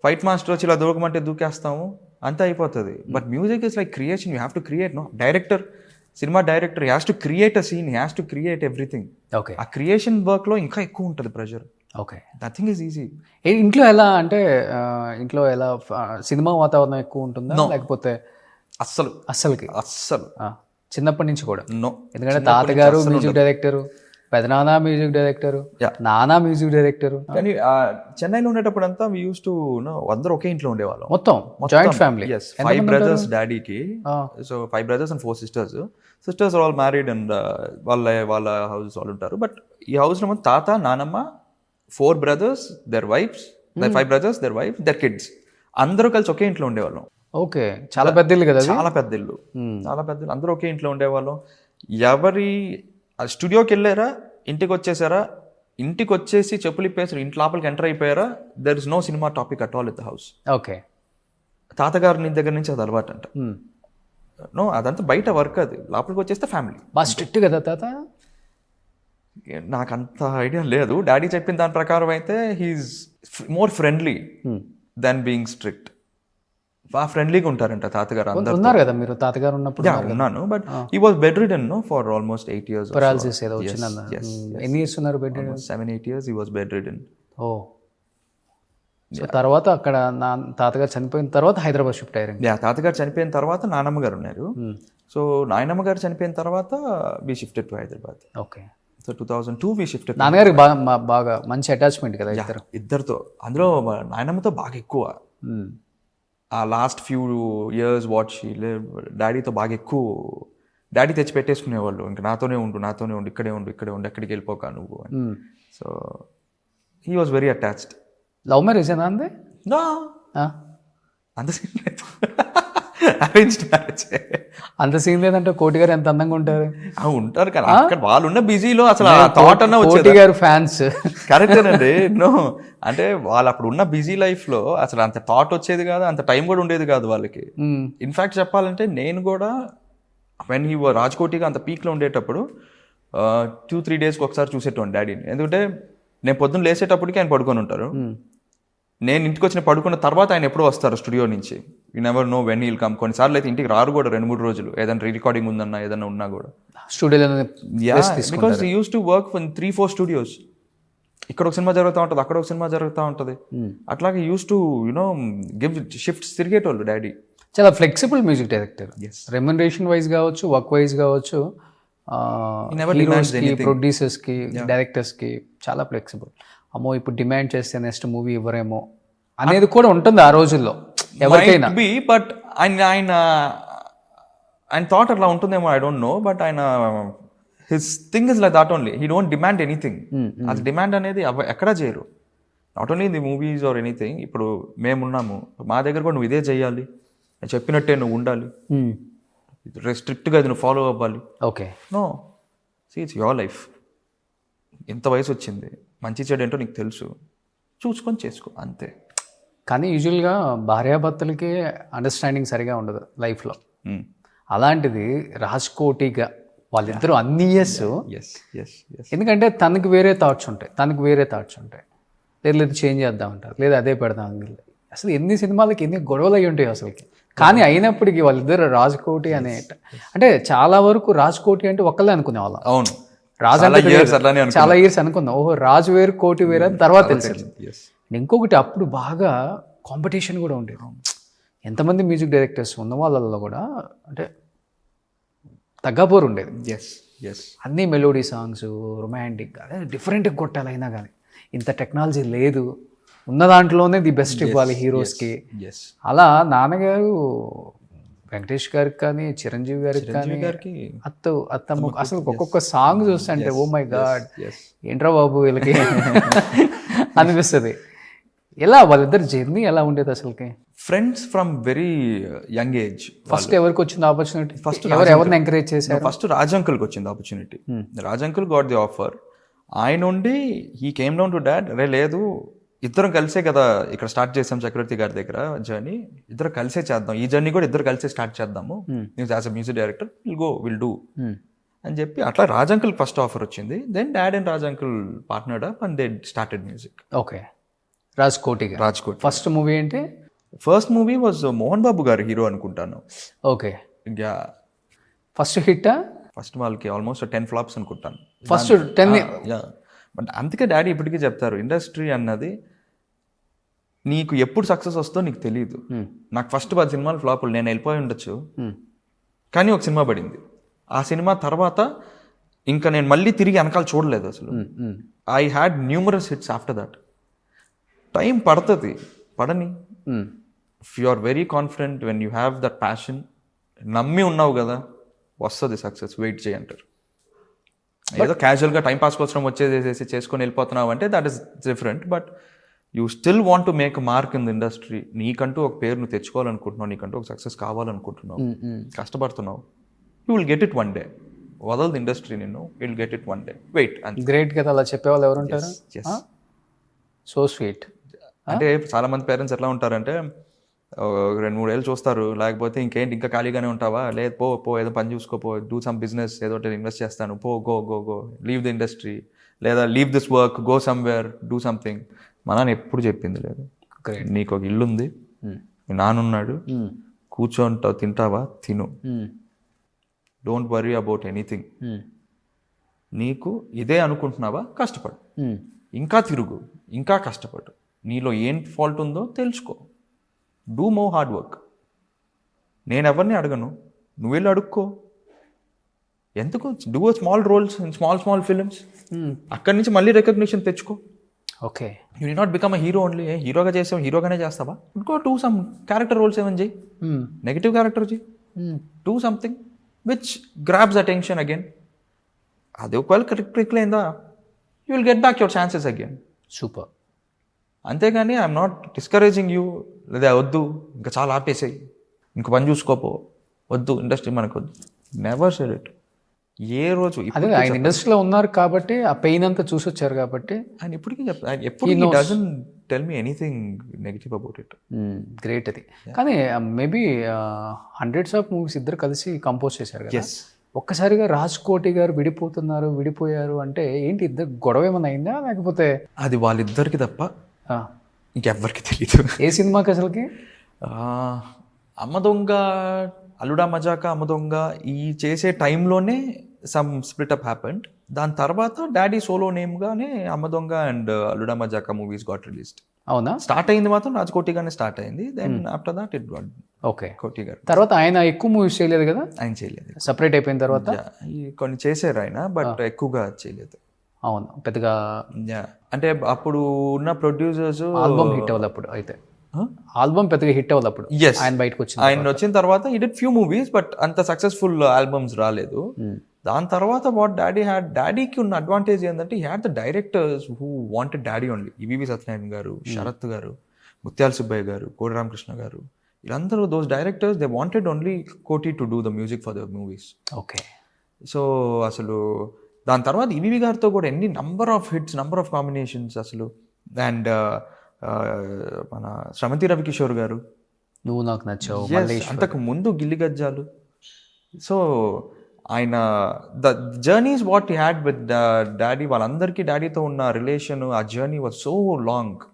ఫైట్ మాస్టర్ వచ్చి ఇలా దూకమంటే దూకేస్తాము, అంతా అయిపోతుంది. But music is like creation. You have to create. No director, cinema director has to create a scene, has to create everything. Okay. ఆ క్రియేషన్ వర్క్లో ఇంకా ఎక్కువ ఉంటుంది pressure. Okay. Nothing is easy. ఇంట్లో ఎలా అంటే ఇంట్లో ఎలా సినిమా వాతావరణం ఎక్కువ ఉంటుందా లేకపోతే? అస్సలు చిన్నప్పటి నుంచి కూడా నో. ఎందుకంటే తాతగారు మ్యూజిక్ డైరెక్టరు, పెదనాన్న మ్యూజిక్ డైరెక్టర్, నాన్న మ్యూజిక్ డైరెక్టర్. కానీ చెన్నైలో ఉండేటప్పుడు అంతా వి యూస్ టు అందరూ ఒకే ఇంట్లో ఉండేవాళ్ళం. మొత్తం జాయింట్ ఫ్యామిలీ. 5 brothers డాడీకి. So 5 brothers and 4 sisters. Sisters are all married and వాళ్ళ హౌసెస్ వాళ్ళు ఉంటారు. బట్ ఈ హౌస్ లో తాత, నానమ్మ, 4 brothers, their wives, 5 brothers, their wives, their kids, అందరూ కలిసి ఒకే ఇంట్లో ఉండేవాళ్ళం. ఓకే. చాలా పెద్ద ఇల్లు కదా? చాలా పెద్ద ఇల్లు. అందరూ ఒకే ఇంట్లో ఉండేవాళ్ళం. ఎవరి స్టూడియోకి వెళ్ళారా, ఇంటికి వచ్చేసారా, ఇంటికి వచ్చేసి చెప్పులు ఇప్పేసారు, ఇంటి లోపలికి ఎంటర్ అయిపోయారా, there is no cinema topic at all in the house. Okay. తాతగారి దగ్గర నుంచి అది అలవాటు అంట. నో, అదంతా బయట వర్క్. అది లోపలికి వచ్చేస్తే ఫ్యామిలీ. బాగా స్ట్రిక్ట్ కదా తాత? నాకు అంత ఐడియా లేదు. డాడీ చెప్పిన దాని ప్రకారం అయితే he's more friendly than being strict. బాగా ఫ్రెండ్లీగా ఉంటారంట తాతగారు. అందరూ ఉన్నారు కదా మీరు తాతగారు ఉన్నప్పుడు? ఉన్నాను, but he was bedridden for almost 8 years. Paralysis ఏదో వచ్చిందన్న. ఎన్ని ఇయర్స్ ఉన్నారు bedridden? 7-8 years he was bedridden. Oh. So తర్వాత అక్కడ తాతగారు చనిపోయిన తర్వాత హైదరాబాద్ షిఫ్ట్ అయ్యారు. తాతగారు చనిపోయిన తర్వాత నానమ్మ గారు ఉన్నారు. సో నాయనమ్మ గారు చనిపోయిన తర్వాత we shifted to Hyderabad. Okay. So 2002 we shifted. నాన్నగారికి బాగా మంచి అటాచ్మెంట్ కదా ఇద్దరితో. అందులో నాయనమ్మతో బాగా ఎక్కువ. ఆ last few years what she live, డాడీతో బాగా ఎక్కువ డాడీ తెచ్చి పెట్టేసుకునేవాళ్ళు, ఇంకా నాతోనే ఉండు, ఇక్కడే ఉండు, ఎక్కడికి వెళ్ళిపోక నువ్వు అని. So he was very attached. Love marriage ఏనా అంది? అంత సీన్ లేదు, అరేంజ్డ్ మ్యారేజ్. అంత సీన్ లేదంటే కోటి గారు ఎంత అందంగా ఉంటారు. ఉంటారు కానీ అక్కడ వాళ్ళు ఉన్న బిజీలో అసలు ఆ థాట్ అన్న కోటి వచ్చేది. గారు ఫ్యాన్స్. కరెక్ట్ అండి. నో అంటే వాళ్ళు అప్పుడు ఉన్న బిజీ లైఫ్ లో అసలు అంత థాట్ వచ్చేది కాదు, అంత టైం కూడా ఉండేది కాదు వాళ్ళకి. ఇన్ఫాక్ట్ చెప్పాలంటే నేను కూడా వెన్ హీ రాజ్కోటిగా అంత పీక్లో ఉండేటప్పుడు 2-3 డేస్కి ఒకసారి చూసేటోండి డాడీని. ఎందుకంటే నేను పొద్దున్న లేసేటప్పటికి ఆయన పడుకొని ఉంటారు, నేను ఇంటికి వచ్చిన పడుకున్న తర్వాత ఆయన ఎప్పుడో వస్తారు స్టూడియో నుంచి. You never know when he'll come. కొన్నిసార్లు అయితే ఇంటికి రారు కూడా 2-3 రోజులు, ఏదైనా రికార్డింగ్ ఉందన్నా ఏదన్నా ఉన్నా కూడా స్టూడియోలో. Because he use to work for 3-4 studios. ఇక్కడ ఒక సినిమా జరుగుతూ ఉంటుంది, అక్కడ ఒక సినిమా జరుగుతూ ఉంటుంది. అట్లాగే యూస్ టు గివ్ షిఫ్ట్స్ తిరిగేటోళ్ళు డాడీ. చాలా flexible music director. Remuneration wise కావచ్చు, వర్క్ వైజ్ కావచ్చు, హీరోస్కి, ప్రొడ్యూసర్స్కి, డైరెక్టర్స్కి చాలా ఫ్లెక్సిబుల్. అమ్మో ఇప్పుడు డిమాండ్ చేస్తే నెక్స్ట్ మూవీ ఇవ్వరేమో అనేది కూడా ఉంటుంది ఆ రోజుల్లో ఎవరికైనా. బట్ ఆయన థాట్ అట్లా ఉంటుందేమో, ఐ డోంట్ నో. బట్ ఆయన his thing is like that only. He don't demand anything. అది డిమాండ్ అనేది ఎక్కడా చేయరు, not only in the movies or anything. ఇప్పుడు మేమున్నాము, మా దగ్గర కూడా నువ్వు ఇదే చేయాలి, నేను చెప్పినట్టే నువ్వు ఉండాలి, స్ట్రిక్ట్గా ఇది నువ్వు ఫాలో అవ్వాలి. Okay, no, see it's your life. ఎంత వయసు వచ్చింది, మంచి చెడు ఏంటో నీకు తెలుసు, చూసుకొని చేసుకో అంతే. కానీ యూజువల్గా భార్యాభర్తలకి అండర్స్టాండింగ్ సరిగా ఉండదు లైఫ్లో. అలాంటిది రాజ్కోటిగా వాళ్ళిద్దరూ అన్ని ఇయర్స్, ఎందుకంటే తనకు వేరే థాట్స్ ఉంటాయి, లేదు చేంజ్ చేద్దాం అంటారు, లేదా అదే పెడదాం. అసలు ఎన్ని సినిమాలకి ఎన్ని గొడవలు అయ్యి ఉంటాయి అసలుకి. కానీ అయినప్పటికీ వాళ్ళిద్దరు రాజ్కోటి అనే, అంటే చాలా వరకు రాజ్కోటి అంటే ఒక్కళ్ళే అనుకునే వాళ్ళం. అవును, రాజు చాలా ఇయర్స్ అనుకుందాం, ఓహో రాజు వేరు కోటి వేరు అని తర్వాత తెలిసింది. ఇంకొకటి అప్పుడు బాగా కాంపిటీషన్ కూడా ఉండేది. ఎంతమంది మ్యూజిక్ డైరెక్టర్స్ ఉన్న వాళ్ళల్లో కూడా అంటే తగ్గపోరు ఉండేది. అన్నీ మెలోడీ సాంగ్స్, రొమాంటిక్, అదే డిఫరెంట్గా కొట్టాలైనా కానీ ఇంత టెక్నాలజీ లేదు, ఉన్న దాంట్లోనే ది బెస్ట్ ఇవ్వాలి హీరోస్కి. అలా నాన్నగారు వెంకటేష్ గారికి కానీ, చిరంజీవి గారికి కానీ, అత్తమ్మ అసలు ఒక్కొక్క సాంగ్ చూస్తుంటే ఓ మై గాడ్ ఏంట్రా బాబు వీళ్ళకి అనిపిస్తుంది. ఎలా వాళ్ళిద్దరు జర్నీ ఎలా ఉండేది అసలుకి? Friends from very young age. First ఎవరికి వచ్చింది ఆపర్చునిటీ? ఎవరిని ఎంకరేజ్ చేశారు? ఫస్ట్ రాజ్ అంకుల్కి వచ్చింది opportunity. Raj uncle got the offer. ఆయన ఉండి he came down to dad, రే లేదు ఇద్దరం కలిసే కదా ఇక్కడ స్టార్ట్ చేసాం చక్రవర్తి గారి దగ్గర జర్నీ, ఇద్దరు కలిసే చేద్దాం, ఈ జర్నీ కూడా ఇద్దరు కలిసే స్టార్ట్ చేద్దాము, as a music director will do అని చెప్పి అట్లా రాజ్ అంకుల్ ఫస్ట్ ఆఫర్ వచ్చింది. Then dad and Raj uncle partnered up and they started music. Okay, Rajkoti. First movie ఏంటి? First movie was Mohan Babu గారు హీరో అనుకుంటాను. Okay, first hit? ఫస్ట్ వాళ్ళకి almost 10 flops అనుకుంటాను. First 10. But అందుకే డాడీ ఇప్పటికీ చెప్తారు, ఇండస్ట్రీ అన్నది నీకు ఎప్పుడు సక్సెస్ వస్తుందో నీకు తెలియదు. నాకు ఫస్ట్ 10 సినిమాలు ఫ్లాపులు, నేను వెళ్ళిపోయి ఉండొచ్చు, కానీ ఒక సినిమా పడింది. ఆ సినిమా తర్వాత ఇంకా నేను మళ్ళీ తిరిగి వెనకాల చూడలేదు అసలు. I had numerous hits after that. Time పడుతుంది, పడని. If you are very confident, when you have that passion, నమ్మి ఉన్నావు కదా వస్తుంది సక్సెస్, వెయిట్ చేయంటారు. ఏదో క్యాజువల్గా టైం పాస్ కోసం వచ్చేసేసి చేసుకొని వెళ్ళిపోతున్నావు అంటే that is different. But you still want to make mark in the industry. నీకంటూ ఒక పేరు నువ్వు తెచ్చుకోవాలనుకుంటున్నావు, నీకంటూ ఒక సక్సెస్ కావాలనుకుంటున్నావు, కష్టపడుతున్నావు, you will get it one day. వదలదు ఇండస్ట్రీ నిన్ను, you will get it one day, wait. Great కదా అలా చెప్పేవాళ్ళు ఎవరు ఉంటారు? So sweet. అంటే చాలా మంది పేరెంట్స్ ఎట్లా ఉంటారంటే 2-3 ఏళ్ళు చూస్తారు, లేకపోతే ఇంకేంటి ఇంకా ఖాళీగానే ఉంటావా, లేదు పో ఏదో పని చూసుకోపో, డూ సమ్ బిజినెస్, ఏదో ఇన్వెస్ట్ చేస్తాను, గో లీవ్ ద ఇండస్ట్రీ, లేదా leave this work, go somewhere, do something. మా నాన్న ఎప్పుడు చెప్పింది లేదు, నీకు ఒక ఇల్లు ఉంది, మీ నాన్నున్నాడు, కూర్చోంటావు, తింటావా తిను, డోంట్ వరీ అబౌట్ ఎనీథింగ్. నీకు ఇదే అనుకుంటున్నావా, కష్టపడు, ఇంకా తిరుగు, ఇంకా కష్టపడు, నీలో ఏం ఫాల్ట్ ఉందో తెలుసుకో, డూ మోర్ హార్డ్ వర్క్. నేను ఎవరిని అడగను, నువ్వు వెళ్ళి అడుక్కో. ఎందుకు do small roles in small films, అక్కడి నుంచి మళ్ళీ రికగ్నిషన్ తెచ్చుకో. Okay, you did not become a hero only. హీరోగా చేసావు, హీరోగానే చేస్తావా, ఇంకో డూ సమ్ క్యారెక్టర్ రోల్స్ ఏమని చేయి, నెగిటివ్ క్యారెక్టర్ చేయి, do something, which grabs attention again. అది ఒకవేళ క్లిక్ అయిందా, you will get back your chances again. Super. అంతేగాని ఐఎమ్ నాట్ డిస్కరేజింగ్ యూ, లేదా వద్దు ఇంకా చాలా ఆపేసాయి, ఇంక పని చూసుకోపో, వద్దు ఇండస్ట్రీ మనకు వద్దు. Never said it. ఏ రోజు అదే ఆయన ఇండస్ట్రీలో ఉన్నారు కాబట్టి ఆ పెయిన్ అంతా చూసి వచ్చారు కాబట్టి ఆయన ఇప్పటికీ చెప్తారు, ఆయన ఎప్పుడు doesn't tell me anything negative about it. Great అది. కానీ మేబీ హండ్రెడ్స్ ఆఫ్ మూవీస్ ఇద్దరు కలిసి కంపోజ్ చేశారు కదా. ఒక్కసారిగా రాజ్కోటి గారు విడిపోయారు అంటే ఏంటి, ఇద్దరు గొడవ ఏమైనా అయిందా లేకపోతే? అది వాళ్ళిద్దరికి తప్ప ఇంకెవ్వరికి తెలియదు. ఏ సినిమాకి అసలుకి? అమ్మ దొంగ, అల్లుడా మజాకా, అమ్మ దొంగ ఈ చేసే టైంలోనే సమ్ స్ప్లిట్ అప్ హ్యాపెండ్. దాని తర్వాత డాడీ సోలో నేమ్గానే అమ్మ Donga and Alluda Majaka movies got released. అవునా? స్టార్ట్ అయింది మాత్రం రాజ్కోటిగానే స్టార్ట్ అయింది. Then after that it got okay Koti garu. తర్వాత ఆయన ఎక్కువ మూవీస్ చేయలేదు కదా? ఆయన చేయలేదు. సపరేట్ అయిపోయిన తర్వాత కొన్ని చేశారు ఆయన, బట్ ఎక్కువగా చేయలేదు. అవును, పెద్దగా అంటే అప్పుడు ఉన్న ప్రొడ్యూసర్స్ ఆల్బమ్ హిట్ అవ్వదు అప్పుడు. అయితే ఆల్బమ్ పెద్దగా హిట్ అవ్వదు అప్పుడు. ఆయన బయటకు వచ్చిన తర్వాత ఈ డిడ్ ఫ్యూ మూవీస్, బట్ అంత సక్సెస్ఫుల్ ఆల్బమ్స్ రాలేదు. దాని తర్వాత వాట్ డాడీకి ఉన్న అడ్వాంటేజ్ ఏంటంటే he had the directors who wanted daddy only. EVV Satyanarayana గారు, శరత్ గారు, ముత్యాల సుబ్బయ్య గారు, కోడి రామకృష్ణ గారు, వీళ్ళందరూ those directors they wanted only Koti to do the music for the movies. Okay. So అసలు దాని తర్వాత ఈవీవి గారితో కూడా ఎన్ని number of hits, number of combinations అసలు. అండ్ మన శ్రవంతి రవికిషోర్ గారు, నువ్వు నాకు నచ్చావు, అంతకు ముందు గిల్లి గజ్జాలు. సో ఆయన the journeys what he had with daddy, వాళ్ళందరికీ డాడీతో ఉన్న రిలేషన్, ఆ journey was so long,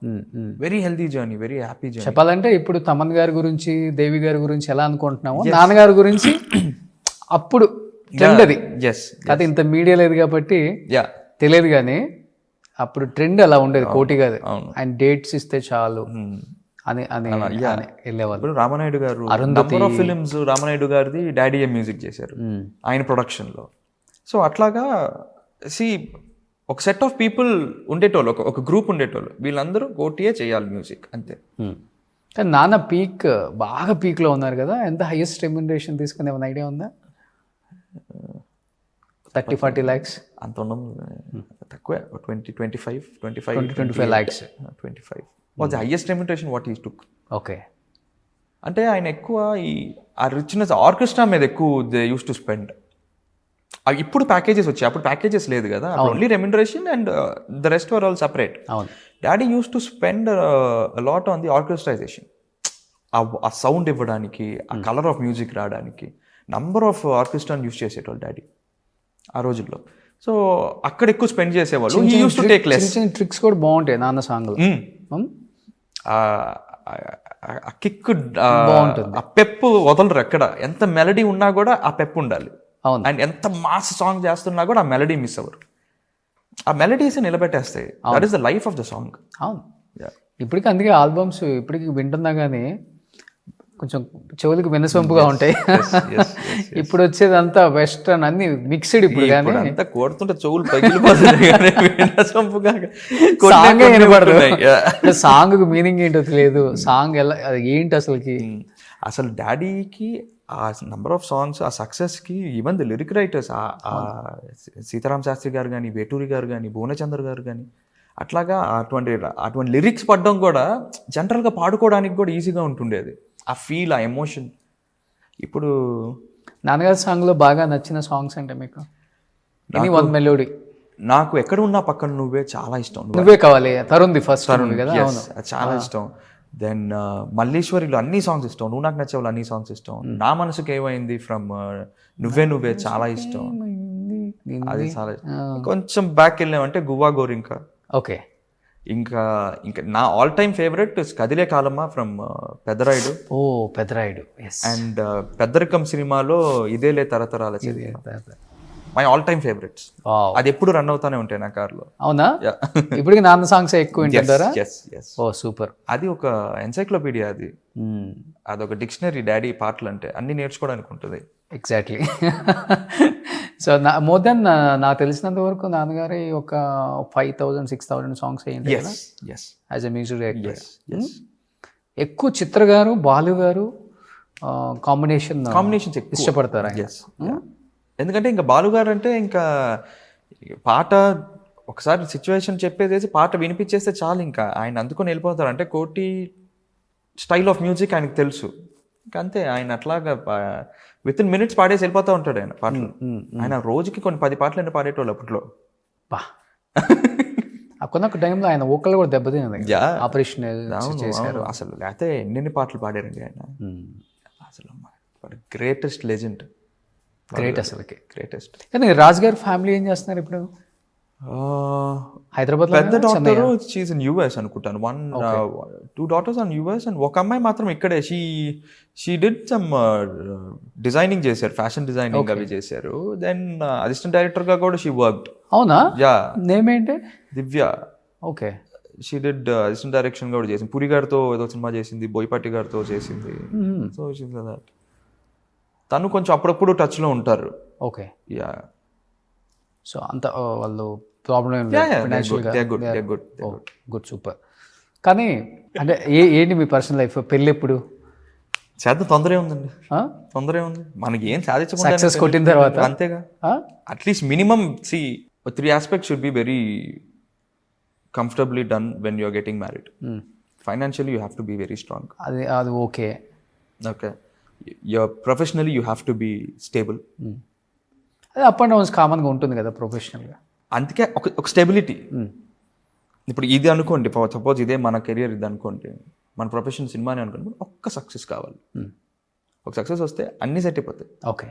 very healthy journey, very happy journey. చెప్పాలంటే ఇప్పుడు తమన్ గారి గురించి, దేవి గారి గురించి ఎలా అనుకుంటున్నాము, నాన్నగారి గురించి అప్పుడు ట్రెండ్ అది. అది ఇంత మీడియా లేదు కాబట్టి తెలియదు, కానీ అప్పుడు ట్రెండ్ అలా ఉండేది. కోటి గారు ఆయన డేట్స్ ఇస్తే చాలు అని వెళ్ళేవాళ్ళు. ఇప్పుడు రామనాయుడు గారు నంబర్ ఆఫ్ ఫిలిమ్స్ రామనాయుడు గారిది డాడీయే మ్యూజిక్ చేశారు ఆయన ప్రొడక్షన్లో. సో అట్లాగా ఒక సెట్ ఆఫ్ పీపుల్ ఉండేటోళ్ళు, ఒక గ్రూప్ ఉండేటోళ్ళు, వీళ్ళందరూ కోటియే చేయాలి మ్యూజిక్ అంతే. కానీ నాన్న బాగా పీక్లో ఉన్నారు కదా. ఎంత హైయెస్ట్ రెమ్యునరేషన్ తీసుకునే ఏమైనా ఐడియా ఉందా? 30-40 lakhs అంత ఉండదు, తక్కువే. 25 lakhs 25 was the highest remuneration what he took. Okay. అంటే ఆయన ఎక్కువ ఆ రిచ్నెస్ ఆర్కెస్ట్రా మీద ఎక్కువ దే యూస్ టు స్పెండ్. ఇప్పుడు ప్యాకేజెస్ వచ్చాయి, అప్పుడు ప్యాకేజెస్ లేదు కదా, only remuneration and the rest were all separate. Daddy use to spend lot on the orchestrisation. ఆ సౌండ్ ఇవ్వడానికి, ఆ కలర్ ఆఫ్ మ్యూజిక్ రావడానికి నంబర్ ఆఫ్ ఆర్కెస్ట్రాని యూస్ చేసేటోళ్ళు డాడీ ఆ రోజుల్లో. సో అక్కడ ఎక్కువ స్పెండ్ చేసేవాళ్ళు. He use to take less. Tricks కూడా బాగుంటాయి నాన్న సాంగ్లో. ఆ కిక్ బాగుంటుంది, ఆ పెప్పు వదలరు ఎక్కడ. ఎంత మెలడీ ఉన్నా కూడా ఆ పెప్పు ఉండాలి. అండ్ ఎంత మాస్ సాంగ్ చేస్తున్నా కూడా ఆ మెలడీ మిస్ అవ్వరు. ఆ మెలడీస్ నిలబెట్టేస్తాయి. That is the life of the song. అవును. ఇప్పటికీ అందుకే ఆల్బమ్స్ ఇప్పటికి వింటున్నా కానీ కొంచెం చెవులకు వినసొంపుగా ఉంటాయి. ఇప్పుడు వచ్చేదంతా వెస్ట్రన్ అన్ని మిక్స్డ్. ఇప్పుడు కానీ అంతా కొడుతుంటే చెవులు పగిలిపోతుంది, సాంగ్ వినపడదు. సాంగ్ మీనింగ్ ఏంటో తెలియదు. సాంగ్ ఎలా, అది ఏంటి అసలుకి. అసలు డాడీకి ఆ నంబర్ ఆఫ్ సాంగ్స్, ఆ సక్సెస్కి even the lyric writers, Sitaram Sastry garu కానీ, వేటూరి గారు కానీ, భువనచంద్ర గారు కానీ, అట్లాగా అటువంటి లిరిక్స్ పడడం కూడా జనరల్గా పాడుకోవడానికి కూడా ఈజీగా ఉంటుండేది. ఆ ఫీల్, ఆ ఎమోషన్. ఇప్పుడు నాన్నగారి సాంగ్లో బాగా నచ్చిన సాంగ్స్ అంటే మీకు? One melody. నాకు ఎక్కడ ఉన్నా పక్కన నువ్వే చాలా ఇష్టం. నువ్వే కావాలి, తరుణ్ ది ఫస్ట్ కదా, చాలా ఇష్టం. దెన్ మల్లీశ్వరిలో అన్ని సాంగ్స్ ఇష్టం. నువ్వు నాకు నచ్చేవాళ్ళు అన్ని సాంగ్స్ ఇష్టం. నా మనసుకి ఏమైంది ఫ్రమ్ నువ్వే చాలా ఇష్టం. అది చాలా. కొంచెం బ్యాక్ వెళ్ళామంటే గువ్వా గోరింకా. ఓకే. ఇంకా నా ఆల్ టైమ్ ఫేవరెట్ కదిలే కాలమ్మా ఫ్రమ్ పెద్దరాయుడు. పెద్దరాయుడు. అండ్ పెద్దరికం సినిమాలో ఇదేలే తరతరాల మై ఆల్ టైమ్ ఫేవరెట్స్. అది ఎప్పుడు రన్ అవుతానే ఉంటాయి నా కార్లో. అవునా? ఇప్పటికి నాన్న సాంగ్స్ ఎక్కువ వింటారా? సూపర్. అది ఒక ఎన్సైక్లోపీడియా. అది అదొక డిక్షనరీ డాడీ పాటలు అంటే అన్ని నేర్చుకోవడానికి ఉంటుంది. ఎగ్జాక్ట్లీ. సో మోర్ దెన్ నాకు తెలిసినంత వరకు నాన్నగారి ఒక 5,000-6,000 సాంగ్స్ అయ్యింది యాజ్ ఎ మ్యూజిక్ డైరెక్టర్. ఎక్కువ చిత్ర గారు, బాలు గారు, కాంబినేషన్స్ ఎక్కువ. ఇష్టపడతారు ఆయన. Yes. ఎందుకంటే ఇంకా బాలుగారు అంటే ఇంకా పాట ఒకసారి సిచ్యువేషన్ చెప్పేసేసి పాట వినిపించేస్తే చాలు, ఇంకా ఆయన అందుకొని వెళ్ళిపోతారు. అంటే కోటి స్టైల్ ఆఫ్ మ్యూజిక్ ఆయనకు తెలుసు, ఇంకా అంతే. ఆయన అట్లాగా విత్ ఇన్ మినిట్స్ పాడేసి వెళ్ళిపోతూ ఉంటాడు ఆయన పాటలు. ఆయన రోజుకి కొన్ని 10 పాటలు పాడేటోళ్ళు అప్పట్లో. బా కొన్న టైంలో ఆయన ఓకల్ కూడా దెబ్బతిన్నది, ఆపరేషన్ చేశారు అసలు. లేకపోతే ఎన్ని పాటలు పాడారండి ఆయన అసలు. గ్రేటెస్ట్ లెజెండ్, గ్రేట్ అసలుకి గ్రేటెస్ట్. కానీ రాజ్ గారి ఫ్యామిలీ ఏం చేస్తున్నారు ఇప్పుడు? హైదరాబాద్ పెద్ద డాటర్ షీస్ ఇన్ యుఎస్ అనుకుంటాను. 2 daughters ఆన్ యుఎస్ అండ్ ఒక అమ్మాయి మాత్రం ఇక్కడే. షీ డిడ్ సమ్ డిజైనింగ్ చేశారు, ఫ్యాషన్ డిజైనింగ్ అవి చేశారు. దెన్ అసిస్టెంట్ డైరెక్టర్ గా కూడా షీ వర్క్డ్. అవునా? యా. నేమ్ ఏంటి? Divya. Okay. She did assistant direction కూడా చేసింది. పురి గారితో ఏదో సినిమా చేసింది, బోయపాటి గారితో చేసింది. So she's that. తను కొంచెం అప్పుడప్పుడు టచ్ లో ఉంటారు. ఓకే. యా. సో అంత వాళ్ళు ప్రాబ్లం గుడ్, సూపర్. కానీ అంటే ఏంటి మీ పర్సనల్ లైఫ్? పెళ్ళి ఎప్పుడు? చేద్దాం, తొందరే ఉందండి. తొందరే ఉంది మనకి, ఏం సాధించకుండా సక్సెస్ కొట్టిన తర్వాత అంతేగా. At least minimum 3 aspects should be very comfortably done when you're getting married. Financially you have to be very strong. అది okay. Professionally you have to be stable. అది అప్ అండ్ డౌన్స్ కామన్గా ఉంటుంది కదా ప్రొఫెషనల్గా. అందుకే ఒక స్టెబిలిటీ. ఇప్పుడు ఇది అనుకోండి, సపోజ్ ఇదే మన కెరియర్ ఇది అనుకోండి, మన ప్రొఫెషన్ సినిమాని అనుకోండి, ఒక్క సక్సెస్ కావాలి. ఒక సక్సెస్ వస్తే అన్ని సెట్ అయిపోతాయి. ఓకే,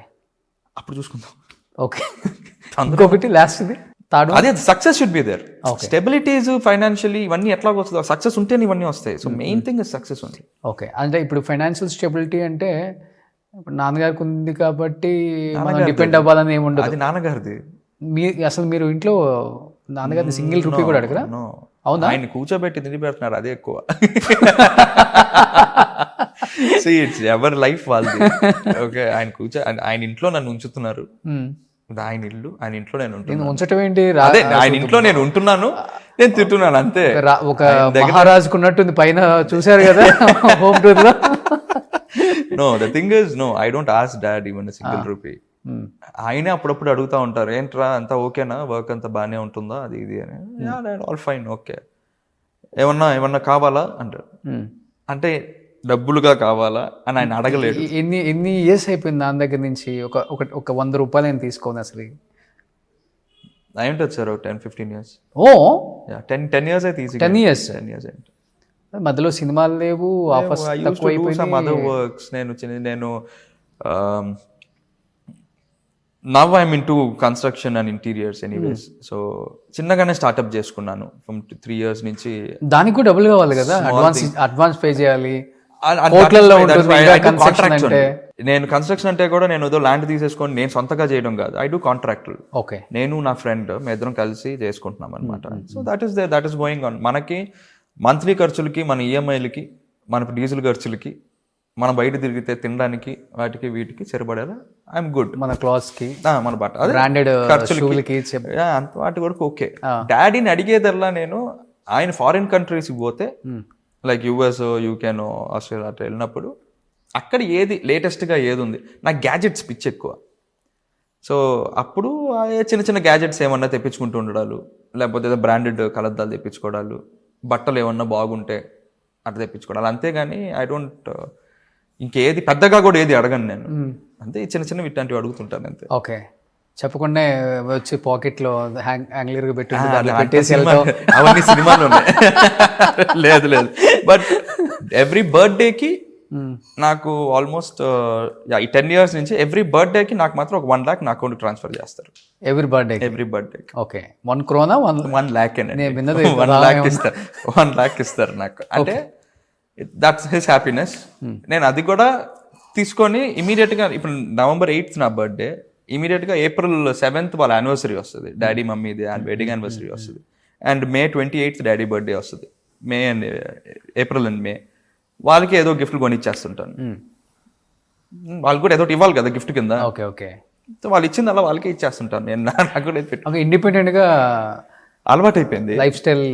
అప్పుడు చూసుకుందాం. ఓకే. ఇంకొకటి లాస్ట్ ఇది అదే success should be there. Stabilities financially ఇవన్నీ ఎట్లా వస్తుంది, సక్సెస్ ఉంటేనే ఇవన్నీ వస్తాయి. So main thing is success ఉంది. ఓకే. అంటే ఇప్పుడు ఫైనాన్షియల్ స్టెబిలిటీ అంటే ఇప్పుడు నాన్నగారికి ఉంది కాబట్టి డిపెండ్ అవ్వాలని ఏముండదు. అది నాన్నగారిది. అసలు మీరు ఇంట్లో నాన్నగారిని సింగిల్ రూపీ కూడా అడగరా? అవునా? ఆయన కూర్చోబెట్టి తిని పెడుతున్నారు, అదే ఎక్కువ. ఎవరి లైఫ్ వాళ్ళది. ఓకే, ఆయన ఆయన ఇంట్లో నన్ను ఉంచుతున్నారు. ఆయన ఇల్లు, ఆయన ఇంట్లో నేను ఉంచటం ఏంటి? ఆయన ఇంట్లో నేను ఉంటున్నాను, నేను తింటున్నాను అంతే. ఒక మహారాజుకున్నట్టుంది పైన, చూసారు కదా హోమ్ టూర్ లో. No, the thing is, no, I don't ask dad even a single rupee. ఆయనే అప్పుడప్పుడు అడుగుతా ఉంటారు, ఏంట్రా అంతా ఓకేనా, వర్క్ అంతా బాగానే ఉంటుందా, అది ఇది అని. All fine, okay. ఏమన్నా కావాలా అంటారు. అంటే డబ్బులుగా కావాలా అని ఆయన అడగలేదు. ఎన్ని ఇయర్స్ అయిపోయింది దాని దగ్గర నుంచి ఒక 100 రూపాయలు నేను తీసుకోను అసలు? అయింటుంది సార్ 10-15 years. ఓ 10 years అయితే ఈజీ. 10 years అయింది. మధ్యలో సినిమాలు లేవు, ఆఫర్స్ తక్కువ అయిపోయింది. అదర్ వర్క్స్ నేను now I'm into construction and interiors anyways. So చిన్నగానే స్టార్ట్అప్ చేసుకున్నాను ఫ్రమ్ 3 years నుంచి. దానికి కూడా డబ్బులు కావాలి కదా, అడ్వాన్స్ పే చేయాలి. నేను కన్స్ట్రక్షన్ అంటే కూడా నేను ఏదో ల్యాండ్ తీసేసుకొని నేను సొంతగా చేయడం కాదు, ఐ డూ కాంట్రాక్టులు. ఓకే. నేను నా ఫ్రెండ్ మేము ఇద్దరం కలిసి చేసుకుంటున్నాం అనమాట. So that is going on. మనకి మంత్లీ ఖర్చులకి, మన ఈఎంఐలకి, మన డీజిల్ ఖర్చులకి, మనం బయట తిరిగితే తినడానికి, వాటికి వీటికి సరిపడేలా ఐఎమ్ గుడ్. మన క్లాత్స్ కి, మన బట్ట బ్రాండెడ్ ఖర్చులకి వాటి వరకు ఓకే. డాడీని అడిగేదల్లా నేను, ఆయన ఫారిన్ కంట్రీస్కి పోతే లైక్ యుఎస్, యూకేనో, ఆస్ట్రేలియా అట్లా వెళ్ళినప్పుడు అక్కడ ఏది లేటెస్ట్గా ఏది ఉంది, నాకు గ్యాజెట్స్ పిచ్చి ఎక్కువ. సో అప్పుడు చిన్న చిన్న గ్యాజెట్స్ ఏమన్నా తెప్పించుకుంటూ ఉండడాలు, లేకపోతే ఏదో బ్రాండెడ్ కలద్దాలు తెప్పించుకోవడాలు, బట్టలు ఏమన్నా బాగుంటే అట్లా తెప్పించుకోవడాలు. అంతేగాని ఐ డోంట్ ఇంకేది పెద్దగా కూడా ఏది అడగను నేను. అంతే చిన్న చిన్న ఇట్లాంటివి అడుగుతుంటాను అంతే. ఓకే. చెప్పకుండా వచ్చి పాకెట్లో హ్యాంగ్లర్ గా పెట్టి అవన్నీ సినిమాలు ఉన్నాయి. లేదు బట్ ఎవ్రీ బర్త్డేకి నాకు ఆల్మోస్ట్ ఈ 10 years నుంచి ఎవ్రీ బర్త్డేకి నాకు మాత్రం ఒక 1 lakh నా అకౌంట్ ట్రాన్స్ఫర్ చేస్తారు. Every birthday. Okay. 1 crore 1 lakh 1 lakh ఇస్తారు. 1 lakh ఇస్తారు నాకు. అంటే దట్స్ హిస్ హ్యాపీనెస్. నేను అది కూడా తీసుకొని ఇమీడియట్గా, ఇప్పుడు November 8th నా బర్త్డే, ఇమీడియట్గా April 7th వాళ్ళ యానివర్సరీ వస్తుంది, డాడీ మమ్మీది వెడ్డింగ్ యానివర్సరీ వస్తుంది. And May 28th daddy birthday వస్తుంది. April and May వాళ్ళకి ఏదో గిఫ్ట్లు కొనిచ్చేస్తుంటాను. వాళ్ళకి కూడా ఏదో ఇవ్వాలి కదా గిఫ్ట్ కింద. ఓకే. సో వాళ్ళు ఇచ్చింది అలా వాళ్ళకే ఇచ్చేస్తుంటాను నేను. నాకు కూడా ఇండిపెండెంట్ గా అలవాటు అయిపోయింది. లైఫ్ స్టైల్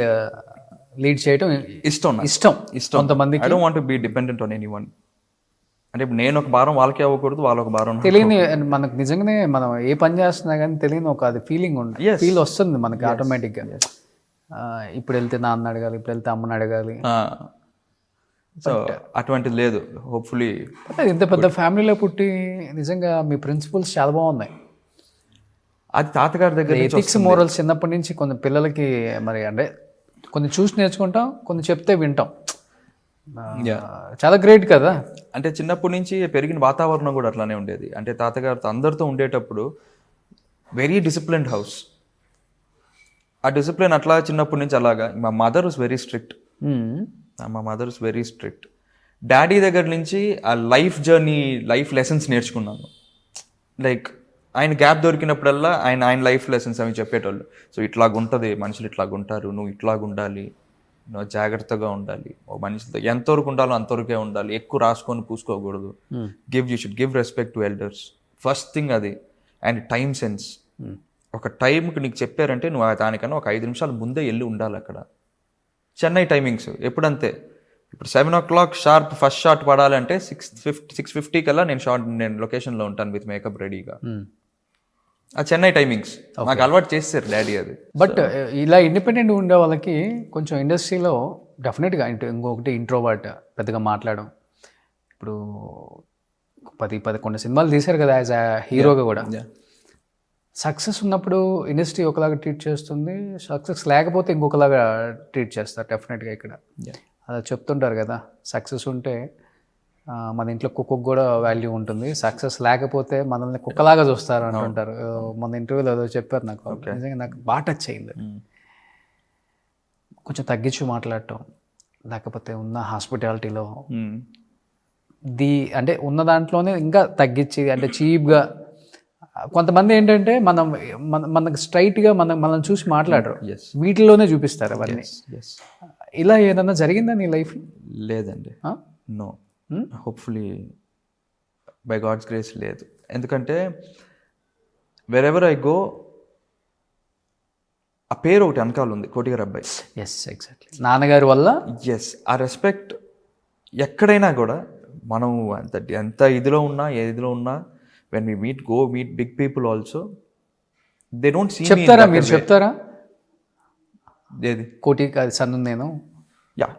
లీడ్ చేయడం ఇష్టం కొంతమందికి. I don't want to be dependent on anyone. అంటే ఇప్పుడు నేను ఒక భారం వాళ్ళకే అవ్వకూడదు, వాళ్ళు ఒక భారం తెలియని మనకు నిజంగానే మనం ఏ పని చేస్తున్నా కానీ తెలియని ఒక అది ఫీలింగ్ ఉంది, ఫీల్ వస్తుంది మనకి ఆటోమేటిక్గా. ఇప్పుడు వెళ్తే నాన్న అడగాలి, ఇప్పుడు వెళ్తే అమ్మని అడగాలి. సో అటువంటిది లేదు. హోప్ఫుల్లీ ఇంత పెద్ద ఫ్యామిలీలో పుట్టి నిజంగా మీ ప్రిన్సిపల్స్ చాలా బాగున్నాయి. అది తాతగారి దగ్గర ఎథిక్స్ మోరల్స్ చిన్నప్పటి నుంచి కొన్ని పిల్లలకి మరి అంటే కొన్ని చూసి నేర్చుకుంటాం, కొన్ని చెప్తే వింటాం. చాలా గ్రేట్ కదా. అంటే చిన్నప్పటి నుంచి పెరిగిన వాతావరణం కూడా అట్లానే ఉండేది. అంటే తాతగారితో అందరితో ఉండేటప్పుడు వెరీ డిసిప్లిన్డ్ హౌస్. ఆ డిసిప్లిన్ అట్లా చిన్నప్పటి నుంచి అలాగా. మా మదర్ ఇస్ వెరీ స్ట్రిక్ట్. మా mother is very strict. Daddy దగ్గర నుంచి ఆ లైఫ్ జర్నీ, లైఫ్ లెసన్స్ నేర్చుకున్నాను. లైక్ ఆయన గ్యాప్ దొరికినప్పుడల్లా ఆయన లైఫ్ లెసన్స్ అవి చెప్పేటోళ్ళు. సో ఇట్లాగుంటుంది, మనుషులు ఇట్లాగుంటారు, నువ్వు ఇట్లాగుండాలి, నువ్వు జాగ్రత్తగా ఉండాలి, ఓ మనిషితో ఎంతవరకు ఉండాలో అంతవరకే ఉండాలి, ఎక్కువ రాసుకొని పూసుకోకూడదు. You should give respect to elders. First thing అది. And time sense. ఒక టైంకి నీకు చెప్పారంటే నువ్వు దానికన్నా ఒక 5 నిమిషాలు ముందే వెళ్ళి ఉండాలి అక్కడ. చెన్నై టైమింగ్స్ ఎప్పుడంతే, ఇప్పుడు 7 o'clock షార్ప్ ఫస్ట్ షాట్ పడాలంటే 6:50 కల్లా నేను లొకేషన్లో ఉంటాను విత్ మేకప్ రెడీగా. ఆ చెన్నై టైమింగ్స్ నాకు అలవాటు చేస్తారు డాడీ అది. బట్ ఇలా ఇండిపెండెంట్ ఉండే వాళ్ళకి కొంచెం ఇండస్ట్రీలో డెఫినెట్గా ఇంకొకటి ఇంట్రోవర్ట్, పెద్దగా మాట్లాడడం. ఇప్పుడు 10-11 సినిమాలు తీశారు కదా యాజ్ అ హీరోగా కూడా. సక్సెస్ ఉన్నప్పుడు ఇండస్ట్రీ ఒకలాగా ట్రీట్ చేస్తుంది, సక్సెస్ లేకపోతే ఇంకొకలాగా ట్రీట్ చేస్తారు డెఫినెట్గా. ఇక్కడ అలా చెప్తుంటారు కదా, సక్సెస్ ఉంటే మన ఇంట్లో కుక్కకు కూడా వాల్యూ ఉంటుంది, సక్సెస్ లేకపోతే మనల్ని కుక్కలాగా చూస్తారు అంటుంటారు. మన ఇంటర్వ్యూలో ఏదో చెప్పారు నాకు, నిజంగా నాకు బాగా టచ్ అయింది. కొంచెం తగ్గించి మాట్లాడటం, లేకపోతే ఉన్న హాస్పిటాలిటీలో అంటే ఉన్న దాంట్లోనే ఇంకా తగ్గించి, అంటే చీప్గా. కొంతమంది ఏంటంటే మనకు స్ట్రైట్గా మనం చూసి మాట్లాడరు, వీటిలోనే చూపిస్తారు అవన్నీ. ఇలా ఏదన్నా జరిగిందా నీ లైఫ్? లేదండి, no. Hopefully by god's grace లేదు. ఎందుకంటే వెరెవర్ ఐ గో ఆ పేరు ఒకటి వెనకాల ఉంది, కోటిగారి అబ్బాయి. Yes, exactly. నాన్నగారి వల్ల ఎస్, ఆ రెస్పెక్ట్ ఎక్కడైనా కూడా మనం ఎంత ఇదిలో ఉన్నా, ఏ ఇదిలో ఉన్నా, when we meet big people also, they don't see. చెప్తారా మీరు? చెప్తారా ఏది కోటి సన్ను నేను? యా,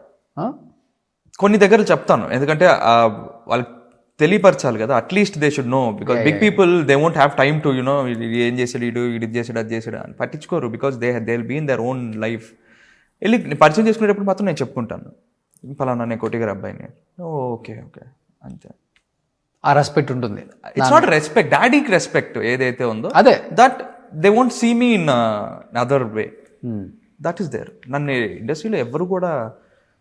కొన్ని దగ్గర చెప్తాను. ఎందుకంటే వాళ్ళకి తెలియపరచాలి కదా, at least they should know. Because big people they won't have time to you know ఏం చేసాడు ఇది చేసాడు అది చేసాడు అని పట్టించుకోరు. Because they will be in their own life. వెళ్ళి పరిచయం చేసుకునేటప్పుడు మాత్రం నేను చెప్పుకుంటాను, ఫలానా నేను కోటిగారి అబ్బాయిని. ఓకే ఓకే అంతే. ఆ రెస్పెక్ట్ ఉంటుంది. ఇట్స్ నాట్ రెస్పెక్ట్, డాడీకి రెస్పెక్ట్ ఏదైతే ఉందో అదే, that they won't see me in other way. That is there. నన్ను ఇండస్ట్రీలో ఎవరు కూడా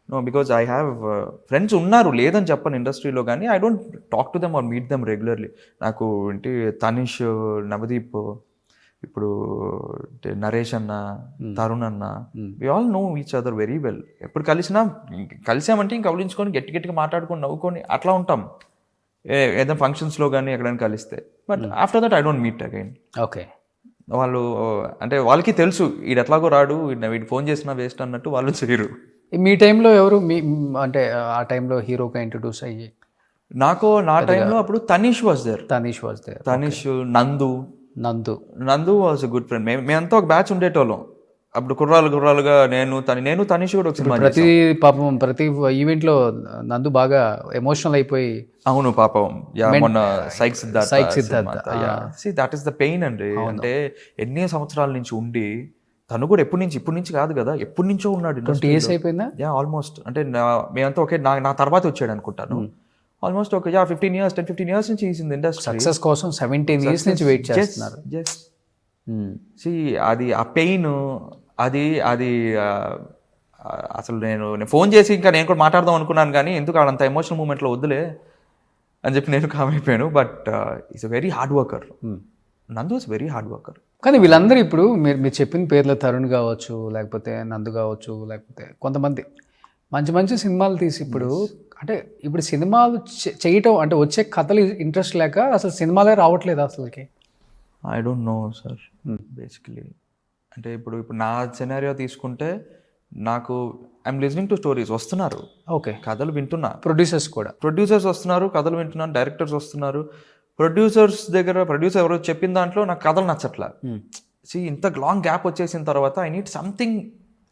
no, because I have friends ఉన్నారు, లేదని చెప్పను ఇండస్ట్రీలో, కానీ I don't talk to them or meet them regularly. నాకు ఏంటి తనిష్, నవదీప్, ఇప్పుడు నరేష్ అన్న, తరుణ్ అన్న, we all know each other very well. ఎప్పుడు కలిసామంటే ఇంక కవలించుకొని గట్టిగా మాట్లాడుకొని నవ్వుకొని అట్లా ఉంటాం, ఏదైనా ఫంక్షన్స్లో కానీ ఎక్కడైనా కలిస్తే. But after that I don't meet again. Okay. వాళ్ళు అంటే వాళ్ళకి తెలుసు వీడు ఎట్లాగో రాడు, వీడు ఫోన్ చేసినా వేస్ట్ అన్నట్టు వాళ్ళు చేయరు. మీ టైంలో ఎవరు అంటే ఆ టైంలో హీరోగా ఇంట్రడ్యూస్ అయ్యి? నా టైంలో అప్పుడు తనీష్ వాజ్ దేర్. తనీష్, నందు వాజ్ ఎ గుడ్ ఫ్రెండ్. మేమంతా ఒక బ్యాచ్ ఉండేటోళ్ళం అప్పుడు, కుర్రాలుగా. నేను తనీష్ కూడా ఒక సినిమా. ప్రతి ఈవెంట్ లో నందు బాగా ఎమోషనల్ అయిపోయి. అవును పాపం, మొన్న psych Siddhartha. That is the pain అండి. అంటే ఎన్ని సంవత్సరాల నుంచి ఉండి, తను కూడా ఇప్పుడు నుంచి కాదు కదా, ఎప్పటి నుంచో ఉన్నాడు. 20 years అయిపోయిందా? ఆల్మోస్ట్. అంటే మేమంతా ఒకే నా తర్వాత వచ్చాడు అనుకుంటాను. ఆల్మోస్ట్ ఒక 10-15 years నుంచి is in the industry. Success కోసం 17 years నుంచి వెయిట్ చేస్తున్నారు. అది ఆ పెయిన్, అది అసలు నేను ఫోన్ చేసి ఇంకా నేను కూడా మాట్లాడదాం అనుకున్నాను, కానీ ఎందుకు అంత ఎమోషనల్ మూమెంట్లో వద్దులే అని చెప్పి నేను కామ్ అయిపోయాను. But is a very hard worker. నందు ఇస్ వెరీ హార్డ్ వర్కర్. కానీ వీళ్ళందరూ ఇప్పుడు మీరు చెప్పిన పేర్లు, తరుణ్ కావచ్చు, లేకపోతే నందు కావచ్చు, లేకపోతే కొంతమంది మంచి సినిమాలు తీసి ఇప్పుడు అంటే ఇప్పుడు సినిమాలు చేయటం అంటే వచ్చే కథలు ఇంట్రెస్ట్ లేక అసలు సినిమాలే రావట్లేదు అసలుకి. I don't no sir. Basically అంటే ఇప్పుడు నా సినారియో తీసుకుంటే నాకు ఐఎమ్ లిజనింగ్ టు స్టోరీస్, వస్తున్నారు ఓకే. కథలు వింటున్నా, ప్రొడ్యూసర్స్ కూడా. ప్రొడ్యూసర్స్ వస్తున్నారు కథలు వింటున్నాను, డైరెక్టర్స్ వస్తున్నారు. ప్రొడ్యూసర్ ఎవరో చెప్పిన దాంట్లో నాకు కథలు నచ్చట్లా. ఇంత లాంగ్ గ్యాప్ వచ్చేసిన తర్వాత ఐ నీడ్ సంథింగ్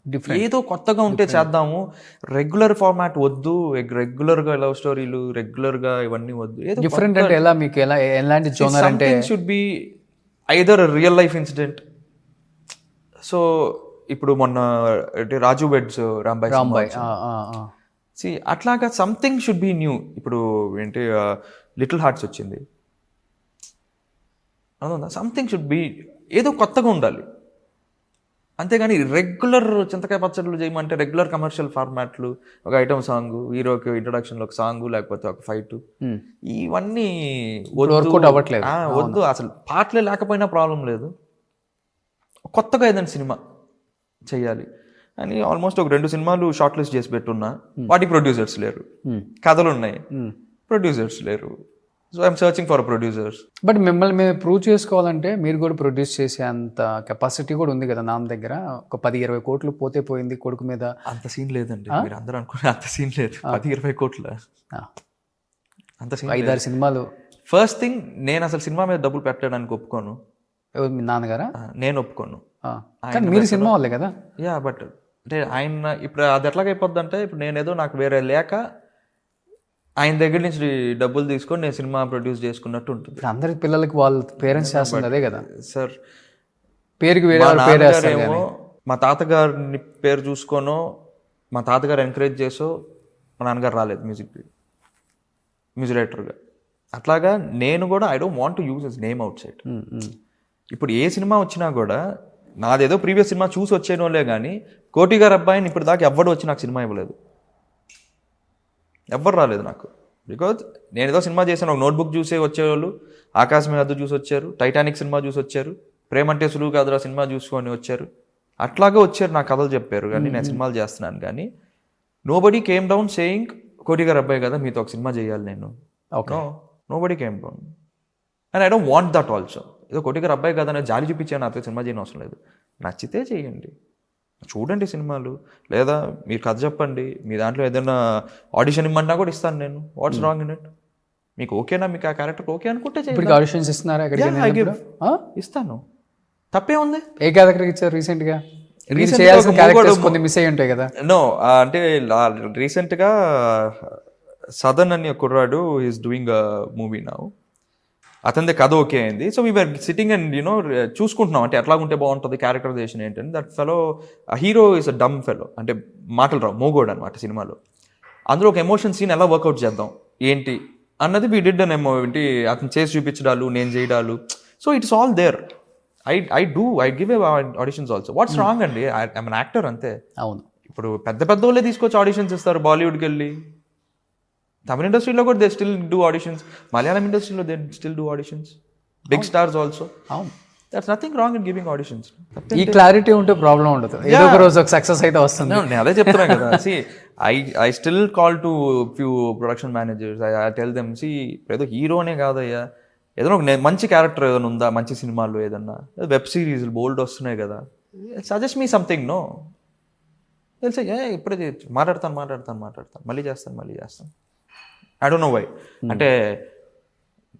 డిఫరెంట్, ఏదో కొత్తగా ఉంటే చేద్దాము. రెగ్యులర్ ఫార్మాట్ వద్దు, రెగ్యులర్గా లవ్ స్టోరీలు, రెగ్యులర్గా ఇవన్నీ వద్దు. ఏదో డిఫరెంట్ అంటే ఎలా, మీకు ఎలాంటి జోనర్ అంటే? Should be either real life incident. So ఇప్పుడు మొన్న రాజు వెడ్స్ రాంబాయ్ అట్లాగా సంథింగ్ షుడ్ బి న్యూ. ఇప్పుడు ఏంటి లిటిల్ హార్ట్స్ వచ్చింది, అవునా? సంథింగ్ షుడ్ బి, ఏదో కొత్తగా ఉండాలి. అంతేగాని రెగ్యులర్ చింతకాయ పచ్చళ్ళు చేయమంటే రెగ్యులర్ కమర్షియల్ ఫార్మాట్లు, ఒక ఐటమ్ సాంగ్, హీరోకి ఇంట్రొడక్షన్లో ఒక సాంగ్, లేకపోతే ఒక ఫైట్, ఇవన్నీ వద్దు. అసలు పాటలే లేకపోయినా ప్రాబ్లం లేదు, కొత్తగా ఏదైనా సినిమా చెయ్యాలి అని ఆల్మోస్ట్ ఒక 2 సినిమాలు షార్ట్ లిస్ట్ చేసి పెట్టున్నా. వాటికి ప్రొడ్యూసర్స్ లేరు, కథలు ఉన్నాయి, ప్రొడ్యూసర్స్ లేరు. So I'm searching for producers. But మిమ్మల్ని మేము ప్రూవ్ చేసుకోవాలంటే మీరు కూడా ప్రొడ్యూస్ చేసే అంత కెపాసిటీ కూడా ఉంది కదా నాన్న దగ్గర. ఒక 10-20 కోట్లు పోతే పోయింది కొడుకు మీద, అంత సీన్ లేదండి. మీరు అందరూ అనుకునే అంత సీన్ లేదు. 10-20 కోట్ల అంత సీన్, 5-6 సినిమాలు. ఫస్ట్ థింగ్, నేను అసలు సినిమా మీద డబ్బులు పెట్టడానికి ఒప్పుకోను. మీ నాన్నగారా? నేను ఒప్పుకోను. కానీ మీరు సినిమా వాళ్ళే కదా. యా, బట్ అంటే ఆయన ఇప్పుడు అది ఎట్లాగైపోద్ది అంటే, ఇప్పుడు నేనేదో నాకు వేరే లేక ఆయన దగ్గర నుంచి డబ్బులు తీసుకొని నేను సినిమా ప్రొడ్యూస్ చేసుకున్నట్టు ఉంటుంది. అందరి పిల్లలకి వాళ్ళ పేరెంట్స్ చేస్తుంది అదే కదా సార్. పేరుకి వేరే ఏమో మా తాతగారిని పేరు చూసుకోనో, మా తాతగారు ఎంకరేజ్ చేసో మా నాన్నగారు రాలేదు మ్యూజిక్ డైరెక్టర్గా. అట్లాగా నేను కూడా I don't want to use his name out side. ఇప్పుడు ఏ సినిమా వచ్చినా కూడా నాదేదో ప్రీవియస్ సినిమా చూసి వచ్చేనోలే కానీ, కోటి గారు అబ్బాయిని ఇప్పుడు దాకా ఎవ్వడు వచ్చి నాకు సినిమా ఇవ్వలేదు, ఎవ్వరు రాలేదు నాకు. బికాజ్ నేను ఏదో సినిమా చేశాను, ఒక నోట్బుక్ చూసే వచ్చేవాళ్ళు, ఆకాశమే హద్దు చూసి వచ్చారు, టైటానిక్ సినిమా చూసి వచ్చారు, ప్రేమంటే సులువు కాదురా సినిమా చూసుకొని వచ్చారు. అట్లాగే వచ్చారు, నా కథలు చెప్పారు, కానీ నేను సినిమాలు చేస్తున్నాను. కానీ నోబడీ కేమ్ డౌన్ సేయింగ్ కోటి గారు అబ్బాయి కదా మీతో ఒక సినిమా చేయాలి నేను. Nobody came down and I don't want that also. ఏదో కోటి గారు అబ్బాయి కదా నేను జాలి చూపించాను, నాతో సినిమా చేయని అవసరం లేదు. నచ్చితే చేయండి, చూడండి సినిమాలు, లేదా మీరు కథ చెప్పండి, మీ దాంట్లో ఏదైనా ఆడిషన్ ఇమ్మన్నా కూడా ఇస్తాను నేను. What's wrong in it? మీకు ఓకేనా, మీకు ఆ క్యారెక్టర్ ఓకే అనుకుంటే ఆడిషన్స్ ఇస్తున్నారా? ఇస్తాను, తప్పే ఉంది. ఏ క్యారెక్టర్ ఇచ్చారు రీసెంట్గా? కొన్ని మిస్ అయ్యి ఉంటాయి కదా. నో, అంటే రీసెంట్గా సదన్ అని ఒక కుర్రాడు is doing a movie now. అతనిదే కథ ఓకే అయింది. So we're sitting and you know చూసుకుంటున్నాం, అంటే ఎట్లా ఉంటే బాగుంటుంది, క్యారెక్టరైజేషన్ ఏంటంటే. That fellow hero is a dumb fellow, అంటే మాటలు రావు, మోగోడు అనమాట సినిమాలో. అందులో ఒక ఎమోషన్ సీన్ ఎలా వర్కౌట్ చేద్దాం ఏంటి అన్నది వీ డిడ్ అన్ ఏంటి అతను చేసి చూపించడాలు, నేను చేయడాలు. So it's all there. I give a auditions also. What's wrong అండి? ఐఎమ్ అన్ యాక్టర్ అంతే. అవును. ఇప్పుడు పెద్ద వాళ్ళే తీసుకొచ్చి ఆడిషన్స్ ఇస్తారు బాలీవుడ్కి వెళ్ళి. తమిళ ఇండస్ట్రీలో కూడా they still do auditions, Malayalam ఇండస్ట్రీలో they still do auditions, big stars also. అవును, that's nothing wrong in giving auditions. ఈ క్లారిటీ ఉంటే ప్రాబ్లం ఉండదు, ఏదో ఒక రోజు ఒక సక్సెస్ అయితే వస్తుంది. నేను అదే చెప్తున్నా కదా. See I still call to few production managers, I tell them, see ఏదో హీరోనే కాదయ్యా, ఏదైనా ఒక మంచి క్యారెక్టర్ ఏదైనా ఉందా, మంచి సినిమాలు ఏదన్నా, వెబ్ సిరీస్ బోల్డ్ వస్తున్నాయి కదా, సజెస్ట్ మీ సంథింగ్. నో తెలిసే ఇప్పుడే మాట్లాడతాను, మళ్ళీ చేస్తాను. I don't know why. అంటే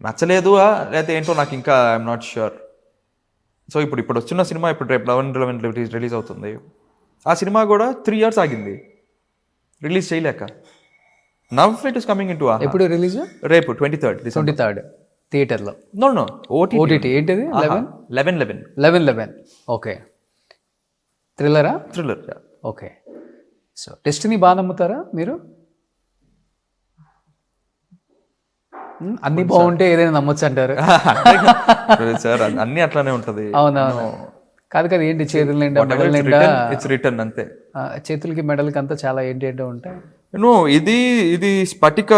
నచ్చలేదు లేకపోతే ఏంటో నాకు ఇంకా ఐఎమ్ నాట్ ష్యూర్. సో ఇప్పుడు వచ్చిన సినిమా ఇప్పుడు రేపు 11 రిలీజ్ అవుతుంది. ఆ సినిమా కూడా 3 years ఆగింది రిలీజ్ చేయలేక. Now it is coming in to. ఎప్పుడు రిలీజ్? రేపు 23rd థియేటర్లో. No OTT. ఏంటిది? 11 okay. Thriller. Okay. So destiny బాగా నమ్ముతారా మీరు? అన్ని బాగుంటే ఏదైనా నమ్మొచ్చు అంటారు సార్. అన్ని అట్లానే ఉంటది. అవునవును. కాదు కదా, ఏంటి చేతుల నిండా మెడల్ నిండా ఇట్స్ రిటర్న్ అంతే. చేతులకి మెడల్కి అంతా చాలా ఏంటో ఉంటాయి. నో ఇది స్ఫటిక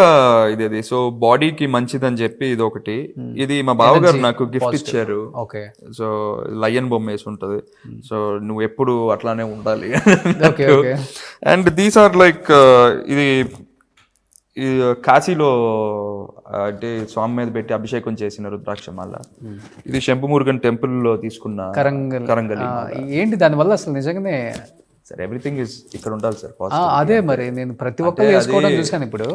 ఇది. సో బాడీకి మంచిదని చెప్పి ఇది ఒకటి. ఇది మా బావగారు నాకు గిఫ్ట్ ఇచ్చారు. ఓకే. సో లయన్ బొమ్మ వేసి ఉంటది. సో నువ్వు ఎప్పుడు అట్లానే ఉండాలి. అండ్ దీస్ ఆర్ లైక్ ఇది కాశీలో అంటే స్వామి మీద పెట్టి అభిషేకం చేసిన రుద్రాక్ష మాల. ఇది శంభుమురుగన్ టెంపుల్ లో తీసుకున్న కరంగలి. ఏంటి దానివల్ల అసలు నిజంగానే సార్ ఎవ్రీథింగ్ ఇస్ ఇక్కడ ఉండాలి సార్ అదే మరి నేను ప్రతి ఒక్కరు వేసుకోవడం చూసాను ఇప్పుడు.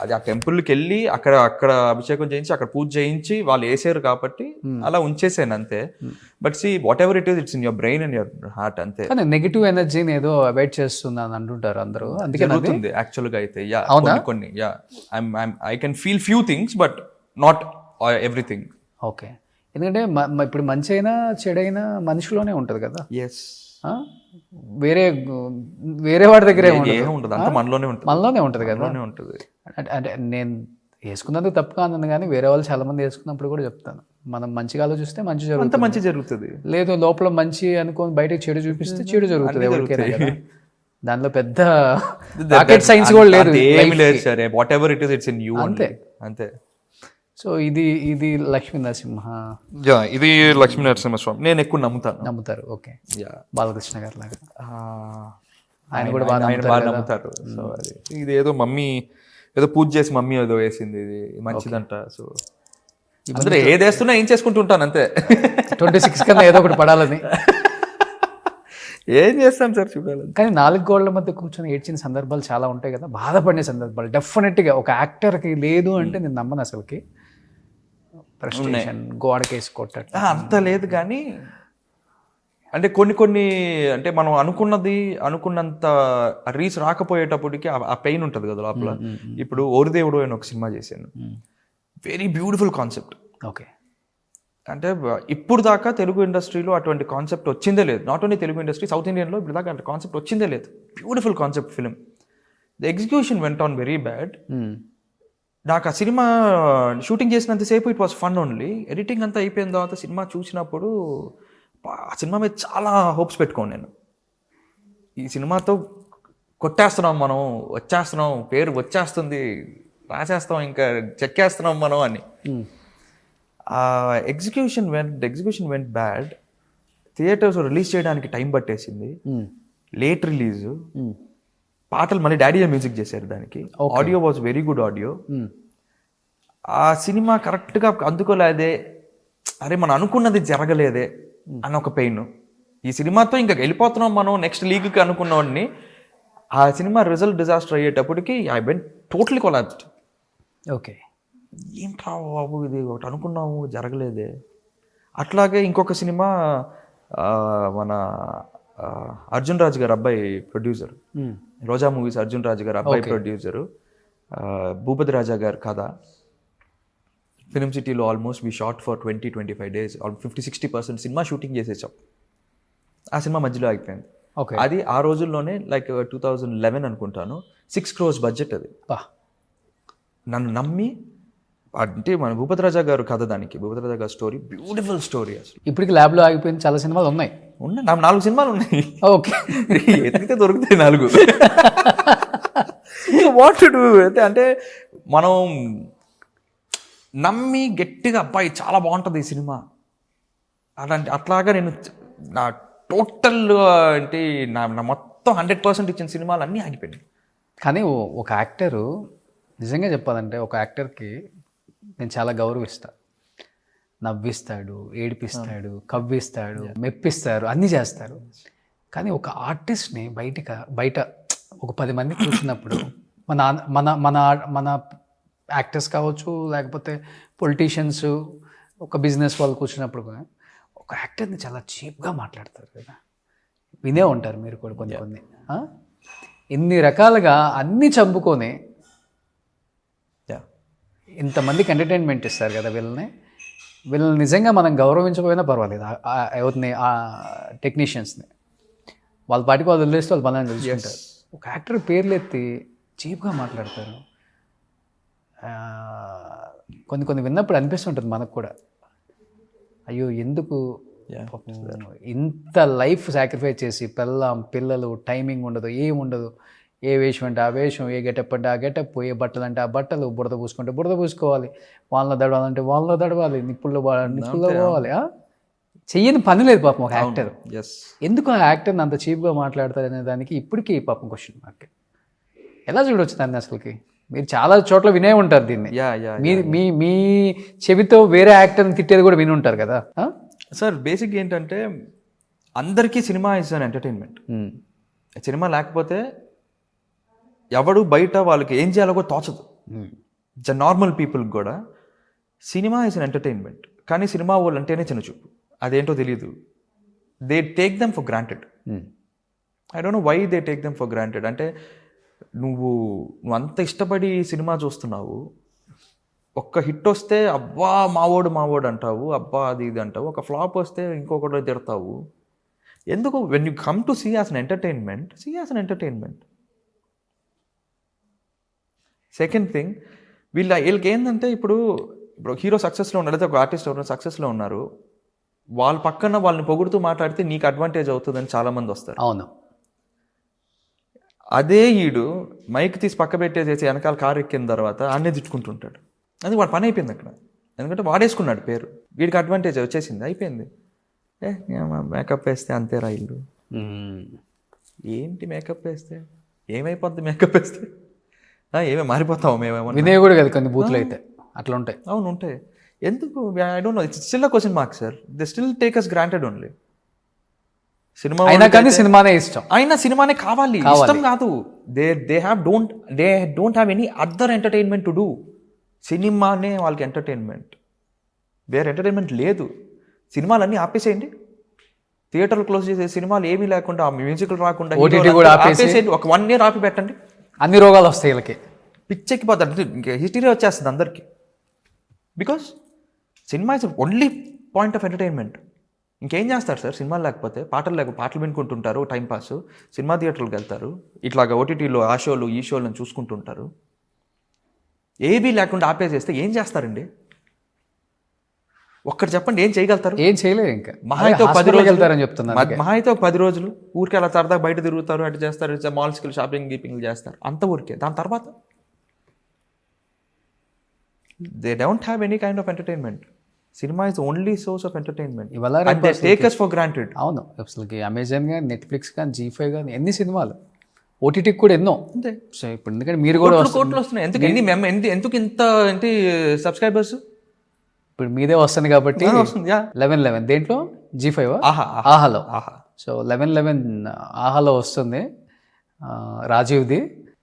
అది ఆ టెంపుల్కి వెళ్ళి అక్కడ అభిషేకం చేయించి అక్కడ పూజ చేయించి వాళ్ళు వేసారు కాబట్టి అలా ఉంచేసాను అంతే. But see what ever it is it's in your brain and your heart అంతే. కానీ నెగిటివ్ ఎనర్జీని ఏదో అవాయిడ్ చేస్తుంది అని అంటుంటారు అందరూ, అందుకే జరుగుతుంది యాక్చువల్ గా అయితే. యా కొన్ని yeah I can feel few things but not everything. Okay, ఎందుకంటే ఇప్పుడు మంచి అయినా చెడైనా మనిషిలోనే ఉంటుంది కదా. ఎస్, వేరే వాడి దగ్గరే ఉంటుంది, అంత మనలోనే ఉంటుంది కదా. అంటే నేను వేసుకున్నందుకు తప్పు కాదు కానీ వేరే వాళ్ళు చాలా మంది వేసుకున్నప్పుడు కూడా చెప్తాను, మనం మంచిగా ఆలోచిస్తే మంచి జరుగుతుంది, లేదు లోపల మంచి అనుకోని బయటకు చెడు చూపిస్తే చెడు జరుగుతుంది ఎవరికైనా కదా. దానిలో పెద్ద రాకెట్ సైన్స్ కూడా లేదు. What ever it is it's in you అంతే. సో ఇది లక్ష్మీ నరసింహ, ఇది లక్ష్మీ నరసింహస్వామి నేను ఎక్కువ నమ్ముతారు. ఓకే, బాలకృష్ణ గారు లాగా ఆయన కూడా బాగా నమ్ముతారు. సో అది ఇది ఏదో మమ్మీ ఏదో పూజ చేసి మమ్మీ ఏదో వేసింది ఇది మంచిదంట. సో అందరూ ఏది వేస్తున్నా ఏం చేసుకుంటూ ఉంటాను అంతే. 26 కన్నా ఏదో ఒకటి పడాలని ఏం చేస్తాం సార్ చూడాలి. కానీ 4 గోడల మధ్య కూర్చొని ఏడ్చిన సందర్భాలు చాలా ఉంటాయి కదా, బాధపడిన సందర్భాలు డెఫినెట్గా ఒక యాక్టర్కి లేదు అంటే నేను నమ్మను అసలుకి. ఫ్రస్ట్రేషన్, గోడకేసి కొట్టడం అంత లేదు కానీ అంటే కొన్ని అంటే మనం అనుకున్నంత రీచ్ రాకపోయేటప్పటికి ఆ పెయిన్ ఉంటుంది కదా లోపల. ఇప్పుడు ఓరిదేవుడు అని ఒక సినిమా చేశాను, వెరీ బ్యూటిఫుల్ కాన్సెప్ట్. ఓకే, అంటే ఇప్పుడు దాకా తెలుగు ఇండస్ట్రీలో అటువంటి కాన్సెప్ట్ వచ్చిందే లేదు. Not only Telugu industry, south ఇండియన్లో ఇప్పుడు దాకా అటువంటి కాన్సెప్ట్ వచ్చిందే లేదు. Beautiful concept film. The execution went on very bad. నాకు ఆ సినిమా షూటింగ్ చేసినంతసేపు it was fun only. Editing అంతా అయిపోయిన తర్వాత సినిమా చూసినప్పుడు ఆ సినిమా మీద చాలా హోప్స్ పెట్టుకోండి నేను. ఈ సినిమాతో కొట్టేస్తున్నాం మనం, వచ్చేస్తున్నాం, పేరు వచ్చేస్తుంది, రాసేస్తాం, ఇంకా చెక్కేస్తున్నాం మనం అని. Execution vent bad. Theatres release చేయడానికి టైం పట్టేసింది, లేట్ రిలీజ్. పాటలు మళ్ళీ డాడీ మ్యూజిక్ చేశారు దానికి. Audio was very good audio. ఆ సినిమా కరెక్ట్గా అందుకోలేదే, అరే మనం అనుకున్నది జరగలేదే అని ఒక పెయిన్. ఈ సినిమాతో ఇంకా వెళ్ళిపోతున్నాం మనం నెక్స్ట్ లీగ్కి అనుకున్నవాడిని. ఆ సినిమా రిజల్ట్ డిజాస్టర్ అయ్యేటప్పటికి I went totally collapsed. Okay, ఏంట్రా బాబు ఇది ఒకటి అనుకున్నాము జరగలేదే. అట్లాగే ఇంకొక సినిమా మన అర్జున్ రాజు గారు అబ్బాయి ప్రొడ్యూసర్, రోజా మూవీస్ అర్జున్ రాజు గారు అబ్బాయి ప్రొడ్యూసరు, భూపతి రాజా గారు కథ. ఫిలిం సిటీలో almost we shot for 20-25 days, 50-60% సినిమా షూటింగ్ చేసేసాం. ఆ సినిమా మధ్యలో అయిపోయింది. అది ఆ రోజుల్లోనే లైక్ 2011 అనుకుంటాను, 6 crores బడ్జెట్. అది నన్ను నమ్మి, అంటే మన భూపతి రాజా గారు కథ, దానికి భూపతి రాజా గారు స్టోరీ, బ్యూటిఫుల్ స్టోరీ. అసలు ఇప్పటికి ల్యాబ్లో ఆగిపోయిన చాలా సినిమాలు ఉన్నాయి. 4 సినిమాలు ఉన్నాయి. ఓకే, ఎతికితే దొరుకుతాయి 4. వాట్ టు డూ అంటే మనం నమ్మి గట్టిగా అబ్బాయి చాలా బాగుంటుంది ఈ సినిమా అట్లాగా నేను నా టోటల్ అంటే నా మొత్తం 100% ఇచ్చిన సినిమాలు అన్నీ ఆగిపోయినాయి. కానీ ఒక యాక్టరు నిజంగా చెప్పాలంటే ఒక యాక్టర్కి నేను చాలా గౌరవిస్తాను. నవ్విస్తాడు, ఏడిపిస్తాడు, కవ్విస్తాడు, మెప్పిస్తారు, అన్నీ చేస్తారు. కానీ ఒక ఆర్టిస్ట్ని బయట ఒక 10 మంది కూర్చున్నప్పుడు మన మన మన మన యాక్టర్స్ కావచ్చు, లేకపోతే పొలిటీషియన్స్, ఒక బిజినెస్ వాళ్ళు కూర్చున్నప్పుడు ఒక యాక్టర్ని చాలా చీప్గా మాట్లాడతారు కదా. వినే ఉంటారు మీరు కూడా కొన్ని. ఇన్ని రకాలుగా అన్నీ చంపుకొని ఇంతమందికి ఎంటర్టైన్మెంట్ ఇస్తారు కదా వీళ్ళని నిజంగా మనం గౌరవించకపోయినా పర్వాలేదు. ఎవరిని ఆ టెక్నీషియన్స్ని వాళ్ళ పాటికి వాళ్ళు వదిలేస్తే వాళ్ళు పనులను తెలుసుకుంటారు. ఒక యాక్టర్ పేర్లు ఎత్తి చీప్గా మాట్లాడతారు. కొన్ని విన్నప్పుడు అనిపిస్తుంటుంది మనకు కూడా, అయ్యో ఎందుకు ఇంత లైఫ్ సాక్రిఫైస్ చేసి పిల్లలు టైమింగ్ ఉండదు, ఏముండదు, ఏ వేషం అంటే ఆ వేషం, ఏ గెటప్ అంటే ఆ గెటప్, ఏ బట్టలు అంటే ఆ బట్టలు, బురద పూసుకుంటే బురద పూసుకోవాలి, వాళ్ళలో దడవాలంటే వాళ్ళలో దడవాలి, నిప్పుల్లో పోవాలి. చెయ్యని పని లేదు పాపం ఒక యాక్టర్. ఎందుకు ఆ యాక్టర్ని అంత చీప్గా మాట్లాడతారు అనే దానికి ఇప్పటికీ పాపం క్వశ్చన్ మార్క్. ఎలా చూడవచ్చు దాన్ని అసలుకి? మీరు చాలా చోట్ల వినే ఉంటారు దీన్ని. మీ మీ చెవితో వేరే యాక్టర్ని తిట్టేది కూడా విని ఉంటారు కదా సార్. బేసిక్ ఏంటంటే అందరికీ cinema is an entertainment. Cinema లేకపోతే ఎవడు బయట వాళ్ళకి ఏం చేయాలో కూడా తోచదు. నార్మల్ పీపుల్కి కూడా సినిమా ఇస్ అన్ ఎంటర్టైన్మెంట్. కానీ సినిమా వాళ్ళు అంటేనే చిన్న చూపు, అదేంటో తెలియదు. They take them for granted. I don't know why they take them for granted. అంటే నువ్వు అంత ఇష్టపడి సినిమా చూస్తున్నావు, ఒక్క హిట్ వస్తే అబ్బా మావోడు అంటావు, అబ్బా అది ఇది అంటావు. ఒక ఫ్లాప్ వస్తే ఇంకొకటి తిడతావు. ఎందుకు? When you come to see as an entertainment. Second thing, వీళ్ళకి ఏంటంటే ఇప్పుడు హీరో సక్సెస్లో ఉన్నారు, లేదా ఒక ఆర్టిస్ట్ ఎవరైనా సక్సెస్లో ఉన్నారు, వాళ్ళ పక్కన వాళ్ళని పొగుడుతూ మాట్లాడితే నీకు అడ్వాంటేజ్ అవుతుందని చాలామంది వస్తారు. అవును. అదే ఈడు మైక్ తీసి పక్క పెట్టేసేసి వెనకాల కారు ఎక్కిన తర్వాత అన్నీ తిట్టుకుంటుంటాడు. అది వాడు పని అయిపోయింది అక్కడ. ఎందుకంటే వాడేసుకున్నాడు పేరు, వీడికి అడ్వాంటేజ్ వచ్చేసింది, అయిపోయింది. మేకప్ వేస్తే అంతే రైళ్ళు. ఏంటి మేకప్ వేస్తే ఏమైపోద్ది? మేకప్ వేస్తే ఏమే మారిపోతావు మేమేమో. వినయ్ కూడా కదా కొన్ని బూతులు అయితే అట్లా ఉంటాయి. అవును ఉంటాయి. ఎందుకు? I don't know, it's still a question mark sir. They still take us granted only. సినిమా అయినా కానీ సినిమానే ఇష్టం, అయినా సినిమానే కావాలి, ఇష్టం కాదు. They don't have any other entertainment to do. సినిమానే వాళ్ళకి ఎంటర్టైన్మెంట్, వేరే ఎంటర్టైన్మెంట్ లేదు. సినిమాలన్నీ ఆపేసేయండి, థియేటర్లు క్లోజ్ చేసే, సినిమాలు ఏమీ లేకుండా, మ్యూజిక్లు రాకుండా ఓటీటీ కూడా ఆపేసేయండి. ఒక 1 year ఆపి పెట్టండి, అన్ని రోగాలు వస్తాయి వీళ్ళకి. పిచ్చెక్కిపోతారు, ఇంకా హిస్టరీ వచ్చేస్తుంది అందరికీ. Because cinema is only point of entertainment. ఇంకేం చేస్తారు సార్ సినిమాలు లేకపోతే? పాటలు వినుకుంటుంటారు, టైంపాస్. సినిమా థియేటర్లకు వెళ్తారు, ఇట్లాగా ఓటీటీలో ఆ షోలు ఈ షోలను చూసుకుంటుంటారు. ఏబీ లేకుండా ఆపేసేస్తే ఏం చేస్తారండి? ఒక్కటి చెప్పండి, ఏం చేయగలుగుతారు? ఏం చేయలేదు. ఇంకా మహా అయితే 10 రోజులు వెళ్తారని చెప్తున్నారు. మహా అయితే 10 రోజులు ఊరికే అలా సరదాగా బయట తిరుగుతారు, అటు చేస్తారు, మాల్స్కి షాపింగ్ గీపింగ్ చేస్తారు, అంత ఊరికే. దాని తర్వాత they don't have any kind of entertainment. సినిమా is only source of entertainment. ఇవాళ they take us for granted. అవును, అసలుకి అమెజాన్ కానీ, నెట్ఫ్లిక్స్ కానీ, G5 కానీ, ఎన్ని సినిమాలు, ఓటీటీకి కూడా ఎన్నో. అంతే. సో ఇప్పుడు ఎందుకంటే మీరు కూడా కోట్లు వస్తున్నాయి. ఎందుకు ఇంత ఏంటి సబ్స్క్రైబర్స్? ఇప్పుడు మీదే వస్తుంది కాబట్టి 11 దేంట్లో G5 ఆహాలో. సో 11 ఆహాలో వస్తుంది, రాజీవ్ది.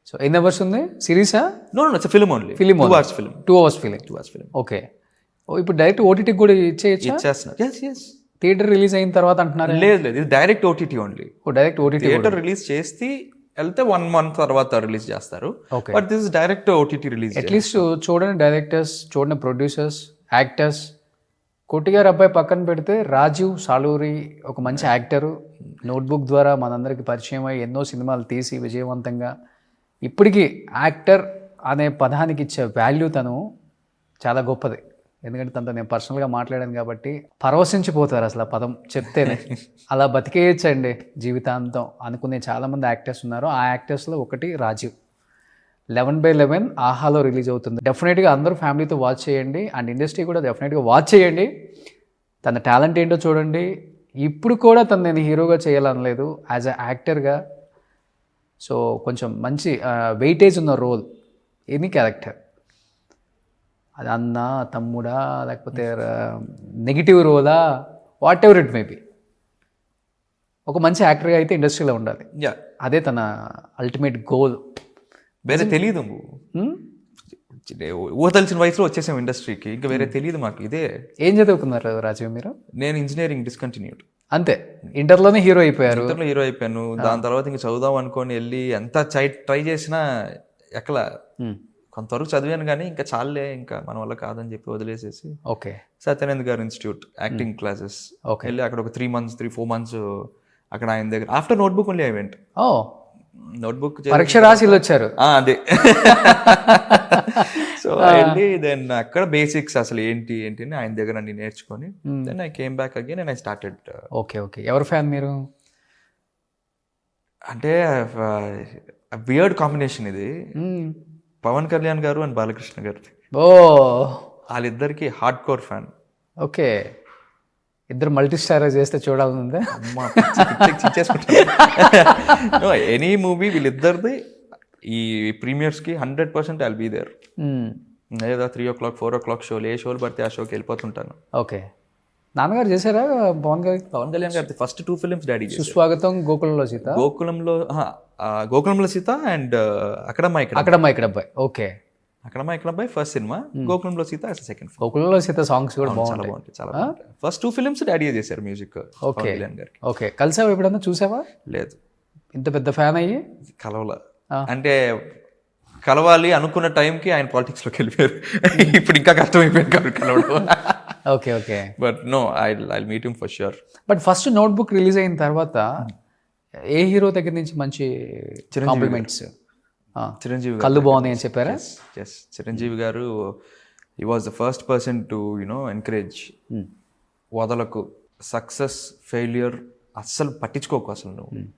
సో ఎన్ని అవర్స్ ఉంది సిరీసా? No it's film only. Film 2 hours film. 2 hours film. Okay. ఇప్పుడు డైరెక్ట్ ఓటీటీకి కూడా ఇచ్చేయచ్చు. థియేటర్ రిలీజ్ అయిన తర్వాత అంటున్నారు. లేదు, ఇది direct OTT only. Direct OTT theatre release చేసి వెళ్తే 1 month తర్వాత రిలీజ్ చేస్తారు. But this is direct OTT release. At least చూడండి డైరెక్టర్స్, చూడండి ప్రొడ్యూసర్స్, యాక్టర్స్. కోటి గారు అబ్బాయి పక్కన పెడితే రాజీవ్ సాలూరి ఒక మంచి యాక్టరు, నోట్బుక్ ద్వారా మనందరికి పరిచయం అయ్యి ఎన్నో సినిమాలు తీసి విజయవంతంగా ఇప్పటికీ యాక్టర్ అనే పదానికి ఇచ్చే వాల్యూ తను చాలా గొప్పది. ఎందుకంటే తనతో నేను పర్సనల్గా మాట్లాడాను కాబట్టి పరవశించిపోతారు అసలు ఆ పదం చెప్తేనే. అలా బతికేయచ్చండి జీవితాంతం అనుకునే చాలామంది యాక్టర్స్ ఉన్నారు. ఆ యాక్టర్స్లో ఒకటి రాజీవ్. 11/11 ఆహాలో రిలీజ్ అవుతుంది. డెఫినెట్గా అందరూ ఫ్యామిలీతో వాచ్ చేయండి, అండ్ ఇండస్ట్రీ కూడా డెఫినెట్గా వాచ్ చేయండి. తన టాలెంట్ ఏంటో చూడండి. ఇప్పుడు కూడా తను నేను హీరోగా చేయాలనలేదు, యాజ్ అ యాక్టర్గా. సో కొంచెం మంచి వెయిటేజ్ ఉన్న రోల్, ఎనీ క్యారెక్టర్, అది అన్న, తమ్ముడా, లేకపోతే నెగిటివ్ రోలా, వాట్ ఎవర్ ఇట్ మేబీ, ఒక మంచి యాక్టర్గా అయితే ఇండస్ట్రీలో ఉండాలి. అదే తన అల్టిమేట్ గోల్. వేరే తెలియదు, ఊహతలిసిన వయసులో వచ్చేసాం ఇండస్ట్రీకి, ఇంకా వేరే తెలియదు మాకు. ఇదే. ఏం చదువుకున్నారు రాజీవ్ మీరు? నేను ఇంజనీరింగ్ డిస్కంటిన్యూడ్. అంతే, ఇంటర్లోనే హీరో అయిపోయారు. ఇంటర్లో హీరో అయిపోయాను. దాని తర్వాత ఇంకా చదువుదాం అనుకొని వెళ్ళి ఎంత ట్రై చేసినా ఎక్కల. కొంతవరకు చదివాను కానీ ఇంకా చాలే, ఇంకా మన వల్ల కాదని చెప్పి వదిలేసేసి ఓకే సత్యానంద్ గారు ఇన్స్టిట్యూట్ యాక్టింగ్ క్లాసెస్ వెళ్ళి అక్కడ ఒక 3 months అక్కడ ఆయన దగ్గర. After notebook only I went. Notebook పరీక్ష రాసి వచ్చారు. అదే. సో వెళ్ళి దెన్ అక్కడ బేసిక్స్ అసలు ఏంటి అని ఆయన దగ్గర అన్ని నేర్చుకొని then I came back again and I started. Okay. ఎవరు ఫ్యాన్ మీరు? అంటే వియర్డ్ కాంబినేషన్ ఇది. పవన్ కళ్యాణ్ గారు అండ్ బాలకృష్ణ గారు. వాళ్ళిద్దరికి హార్డ్ కోర్ ఫ్యాన్. ఓకే. ఇద్దరు మల్టీ స్టార్ చేస్తే చూడాలనుందా? ఎనీ మూవీ వీళ్ళిద్దరిది ఈ ప్రీమియర్స్కి 100% ఐల్ బీ దేర్. లేదా 3 o'clock 4 o'clock షోలు, ఏ షోలు పడితే ఆ షోకి వెళ్ళిపోతుంటాను. ఓకే. నాన్నగారు చేశారా పవన్ గారి పవన్ కళ్యాణ్ గారి ఫస్ట్ 2 ఫిలిమ్స్ డాడీ చేశారు. సుస్వాగతం, గోకులంలో సీత, గోకులంలో సీత అండ్ అక్కడమ్మ ఇక్కడ అబ్బాయి. ఓకే, అక్కడమ్మ ఇక్కడ అబ్బాయి ఫస్ట్ సినిమా, గోకులంలో సీత సెకండ్. గోకులంలో సీత సాంగ్స్ కూడా చాలా బాగుంటాయి. బాగుంటాయి, చాలా బాగుంటాయి. ఫస్ట్ 2 ఫిలిమ్స్ డాడీ చేశారు మ్యూజిక్ పవన్ కళ్యాణ్ గారికి. ఓకే, కలిసావా ఎప్పుడన్నా, చూసావా? లేదు, ఇంత పెద్ద ఫ్యాన్ అయ్యి కలవల. అంటే కలవాలి అనుకున్న టైంకి ఆయన పాలిటిక్స్ లోకి వెళ్ళిపోయారు. ఇప్పుడు ఇంకా కష్టమైపోయింది కాబట్టి కలవడం. Okay okay, but no, I meet him for sure. But first Notebook release అయిన తర్వాత ఏ హీరో దగ్గర నుంచి మంచి కాంప్లిమెంట్స్? చిరంజీవి కళ్ళు బాగున్నాయి అని చెప్పారా? Chiranjeevi garu he was the first person to encourage. వదలకు, సక్సెస్ ఫెయిల్యూర్ అస్సలు పట్టించుకోకు. అసలు నువ్వు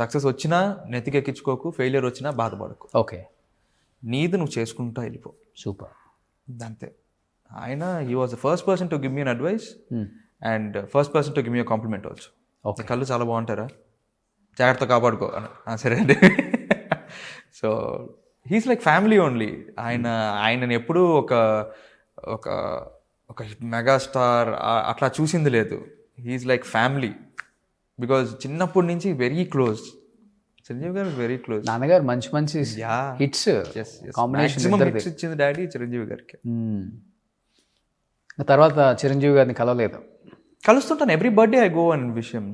సక్సెస్ వచ్చినా నెతికెక్కించుకోకు, ఫెయిల్యూర్ వచ్చినా బాధపడకు. ఓకే, నీది నువ్వు చేసుకుంటా వెళ్ళిపో. సూపర్. అంతే. ఆయన he was the first person to give me an advice and first person to give me compliment also. Okay, కళ్ళు చాలా బాగుంటారా, జాగ్రత్త కాపాడుకో అని. సరే అండి. So he's like family only. ఆయనని ఎప్పుడూ ఒక ఒక ఒక మెగాస్టార్ అట్లా చూసింది లేదు. హీస్ లైక్ ఫ్యామిలీ బికాజ్ చిన్నప్పటి నుంచి వెరీ క్లోజ్. చిరంజీవి గారు వెరీ క్లోజ్. నాన్నగారు మంచి మంచి హిట్స్ కాంబినేషన్ ఇచ్చింది డాడీ చిరంజీవి గారికి. తర్వాత చిరంజీవి గారిని కలవలేదు? కలుస్తుంటాను, ఎవ్రీ బర్త్డే ఐ గో అనే విషయం.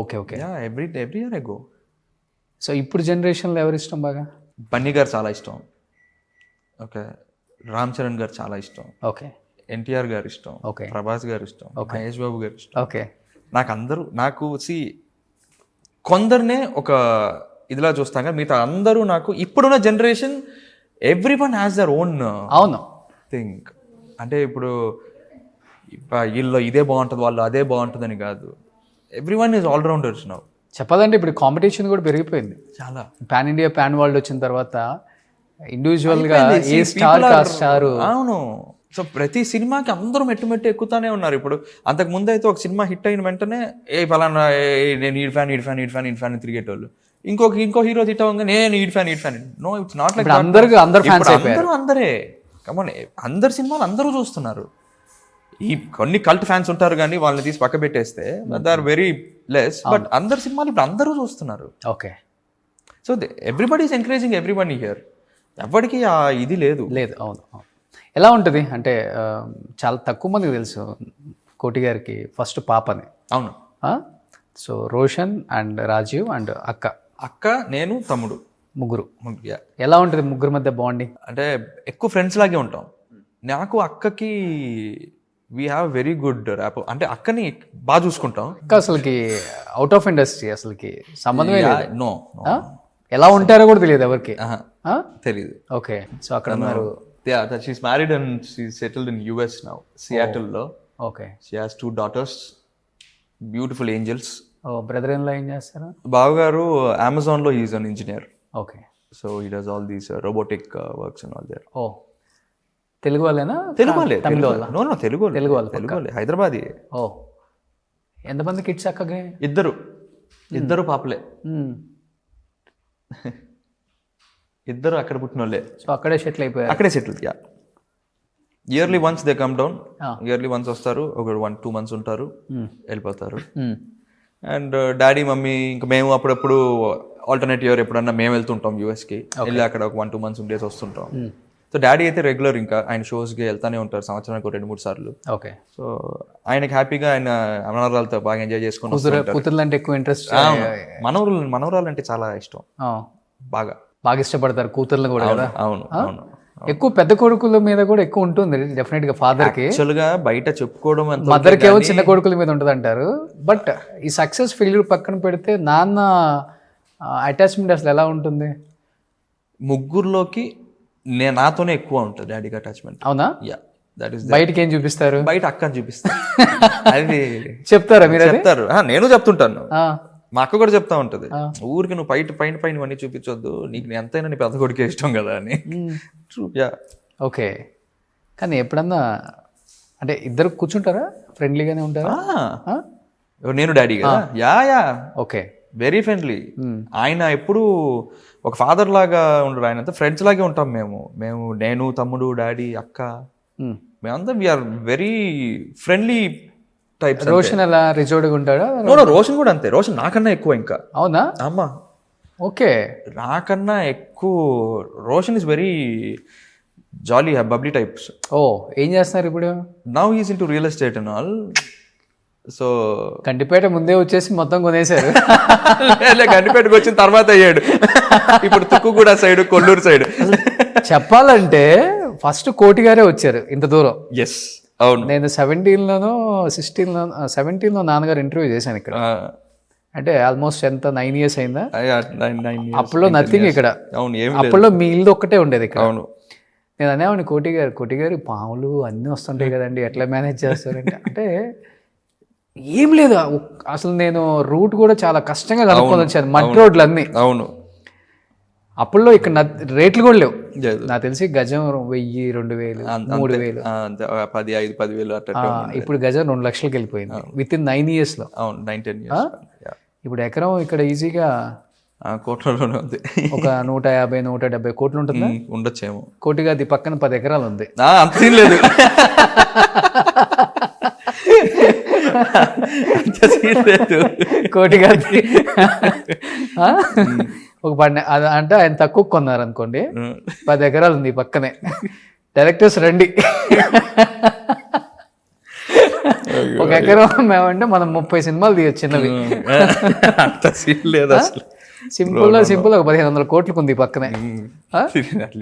Okay okay, every year I go. So ఇప్పుడు జనరేషన్లో ఎవరు ఇష్టం బాగా? బన్నీ గారు చాలా ఇష్టం. ఓకే, రామ్ చరణ్ గారు చాలా ఇష్టం. ఓకే, ఎన్టీఆర్ గారు ఇష్టం. ఓకే, ప్రభాస్ గారు ఇష్టం. మహేష్ బాబు గారు ఇష్టం. ఓకే, నాకు కొందరినే ఒక ఇదిలా చూస్తాం కదా, మిగతా అందరూ నాకు ఇప్పుడున్న generation every one has their own అవును థింక్. అంటే ఇప్పుడు వీళ్ళు ఇదే బాగుంటుంది, వాళ్ళు అదే బాగుంటుందని కాదు. Every one is allrounders now. చెప్పాలంటే ఇప్పుడు కాంపిటీషన్ కూడా పెరిగిపోయింది చాలా. పాన్ ఇండియా, పాన్ వరల్డ్ వచ్చిన తర్వాత ఇండివిజువల్గా ఏ స్టార్. అవును. సో ప్రతి సినిమాకి అందరూ మెట్టు ఎక్కుతానే ఉన్నారు. ఇప్పుడు అంతకు ముందు అయితే ఒక సినిమా హిట్ అయిన వెంటనే ఫలానా నేను ఈడ్ ఫ్యాన్ తిరిగేటోళ్ళు. ఇంకో హీరో హిట్ అవ్వగా నేను ఈడ్ fan. No, it's not like. అందరే కమోన్, అందరు సినిమాలు అందరూ చూస్తున్నారు. ఈ కొన్ని కల్ట్ ఫ్యాన్స్ ఉంటారు కానీ వాళ్ళని తీసి పక్క పెట్టేస్తే they are very less. But అందరు సినిమాలు ఇప్పుడు అందరూ చూస్తున్నారు. Okay, so everybody is encouraging everybody here. ఎవరికి ఇది లేదు. అవును. ఎలా ఉంటుంది అంటే చాలా తక్కువ మందికి తెలుసు కోటి గారికి ఫస్ట్ పాపని. అవును. So Roshan and Rajeev and అక్క, నేను, తమ్ముడు, ముగ్గురు. ఎలా ఉంటుంది ముగ్గురు మధ్య బాండింగ్? అంటే ఎక్కువ ఫ్రెండ్స్ లాగే ఉంటాం. నాకు అక్కకి we have very good rapport. అంటే అక్కని బాగా చూసుకుంటాం. అసలుకి అవుట్ ఆఫ్ ఇండస్ట్రీ, అసలుకి సంబంధమే లేదు. నో, ఎలా ఉంటారో కూడా తెలియదు ఎవరికి. తెలీదు. ఓకే, సో అక్కడ ఉన్నారు. Yeah, she's married and she's settled in US now, Seattle lo. Okay. She has 2 daughters, beautiful angels. Brother in law ఏం చేస్తారు? బావగారు Amazon లో he is an engineer. Okay. So he does all these robotic works and all there. Telugu వాళ్ళేనా? తెలుగు వాళ్ళే. తమిళ వాళ్ళ? No, Telugu వాళ్ళే. హైదరాబాదీ. ఎంతమంది kids అక్కకి? ఇద్దరు పాపలే. ఇద్దరు అక్కడ పుట్టిన వాళ్ళే. సో అక్కడే సెటిల్ అయిపోయారు. అక్కడే settle. Yearly once they come down. Yearly once వస్తారు, ఒక 1-2 months ఉంటారు, వెళ్ళిపోతారు. అండ్ డాడీ మమ్మీ ఇంకా మేము అప్పుడప్పుడు ఆల్టర్నేట్ ఇయర్ ఎప్పుడన్నా మేము వెళ్తుంటాం యూఎస్కి. వెళ్ళి అక్కడ ఒక 1-2 months ఉండేసి వస్తుంటాం. సో డాడీ అయితే రెగ్యులర్ ఇంకా ఆయన షోస్కి వెళ్తానే ఉంటారు, సంవత్సరానికి 2-3 సార్లు. ఓకే. సో ఆయనకి హ్యాపీగా ఆయన మనవరాలతో బాగా ఎంజాయ్ చేసుకుని. కూతుర్లు అంటే ఎక్కువ ఇంట్రెస్ట్. మనవరాలు అంటే చాలా ఇష్టం, బాగా ఇష్టపడతారు కూతుర్లు కూడా కదా. అవును. ఎక్కువ పెద్ద కొడుకుల మీద కూడా ఎక్కువ ఉంటుంది డెఫినెట్ గా ఫాదర్ కి. యాక్చువల్గా బయట చెప్పుకోవడం మదర్ కి ఏమో చిన్న కొడుకుల మీద ఉంటుంది అంటారు. బట్ ఈ సక్సెస్ ఫెయిల్యూర్ పక్కన పెడితే నాన్న అటాచ్మెంట్ అసలు ఎలా ఉంటుంది? ముగ్గురులోకి నాతోనే ఎక్కువ ఉంటుంది డాడీకి అటాచ్మెంట్. అవునా? Yeah, that is. బయటకి ఏం చూపిస్తారు? బయట అక్కని చూపిస్తారు. అది చెప్తారా మీరు? చెప్తారు, నేను చెప్తుంటాను. మా అక్క కూడా చెప్తా ఉంటది, ఊరికి నువ్వు పైన అన్ని చూపించొద్దు, నీకు ఎంతైనా నీ పెద్ద కొడుకే ఇష్టం కదా అని. ఓకే. కానీ ఎప్పుడన్నా అంటే ఇద్దరు కూర్చుంటారా, ఫ్రెండ్లీగానే ఉంటారా? నేను డాడీ కదా. యా. Okay, very friendly. ఆయన ఎప్పుడు ఒక ఫాదర్ లాగా ఉండరు, ఆయన అంతా ఫ్రెండ్స్ లాగే ఉంటాం మేము. నేను, తమ్ముడు, డాడీ, అక్క, మేమంతా we are very friendly types. Roshan అలా రిజోర్డ్గా ఉంటాడా? రోషన్ కూడా అంతే. రోషన్ నాకన్నా ఎక్కువ ఇంకా. అవునా? అమ్మా ఓకే. నాకన్నా ఎక్కువ. Roshan is very jolly bubbly types. ఓ, ఏం చేస్తున్నారు ఇప్పుడు? Now is into real estate and all. So Gandipet ముందే వచ్చేసి మొత్తం కొనేశారు. గండిపేటకు వచ్చిన తర్వాత అయ్యాడు. ఇప్పుడు తుక్కుగూడ సైడ్, కొల్లూరు సైడ్. చెప్పాలంటే ఫస్ట్ కోటి గారే వచ్చారు ఇంత దూరం. ఎస్, అవును. నేను 17లోనో 17లో నాన్నగారు ఇంటర్వ్యూ చేశాను ఇక్కడ. అంటే ఆల్మోస్ట్ ఎంత 9 years అయిందా? అప్పుల్లో నథింగ్ ఇక్కడ. అవును, ఏమి అప్పుల్లో మీ ఇల్లు ఒక్కటే ఉండేది ఇక్కడ. అవును. నేను అనేవాడిని కోటి గారు పాములు అన్నీ వస్తుంటాయి కదండి, ఎట్లా మేనేజ్ చేస్తారంటే అంటే ఏం లేదు అసలు. నేను రూట్ కూడా చాలా కష్టంగా కనుక్కొని వచ్చాను, మట్టి రోడ్లు అన్నీ. అవును. అప్పుల్లో ఇక్కడ రేట్లు కూడా లేవు. నాకు తెలిసి గజం 1000, 2000, 3000, 10,000 అట్లా. ఇప్పుడు గజం 2 లక్షలకి వెళ్ళిపోయింది విత్ ఇన్ 9 years లో. అవును, 9-10 years. ఇప్పుడు ఎకరం ఇక్కడ ఈజీగా కోట్లలోనే ఉంది. ఒక 150, 170 కోట్లు ఉంటుందా? ఉండొచ్చేమో. కోటి గారి పక్కన 10 ఎకరాలు ఉంది. అంత సీన్ లేదు. కోటి గారి ఒక 10 అంటే ఆయన తక్కువ కొన్నారు అనుకోండి, 10 ఎకరాలు ఉంది పక్కనే. డైరెక్టర్స్ రండి. ఒక ఎకరం మేమంటే మనం 30 సినిమాలు తీయచ్చు చిన్నవి. అంత సీన్ లేదు అసలు. సింపుల్ ఒక 1500 కోట్లకు ఉంది పక్కనే.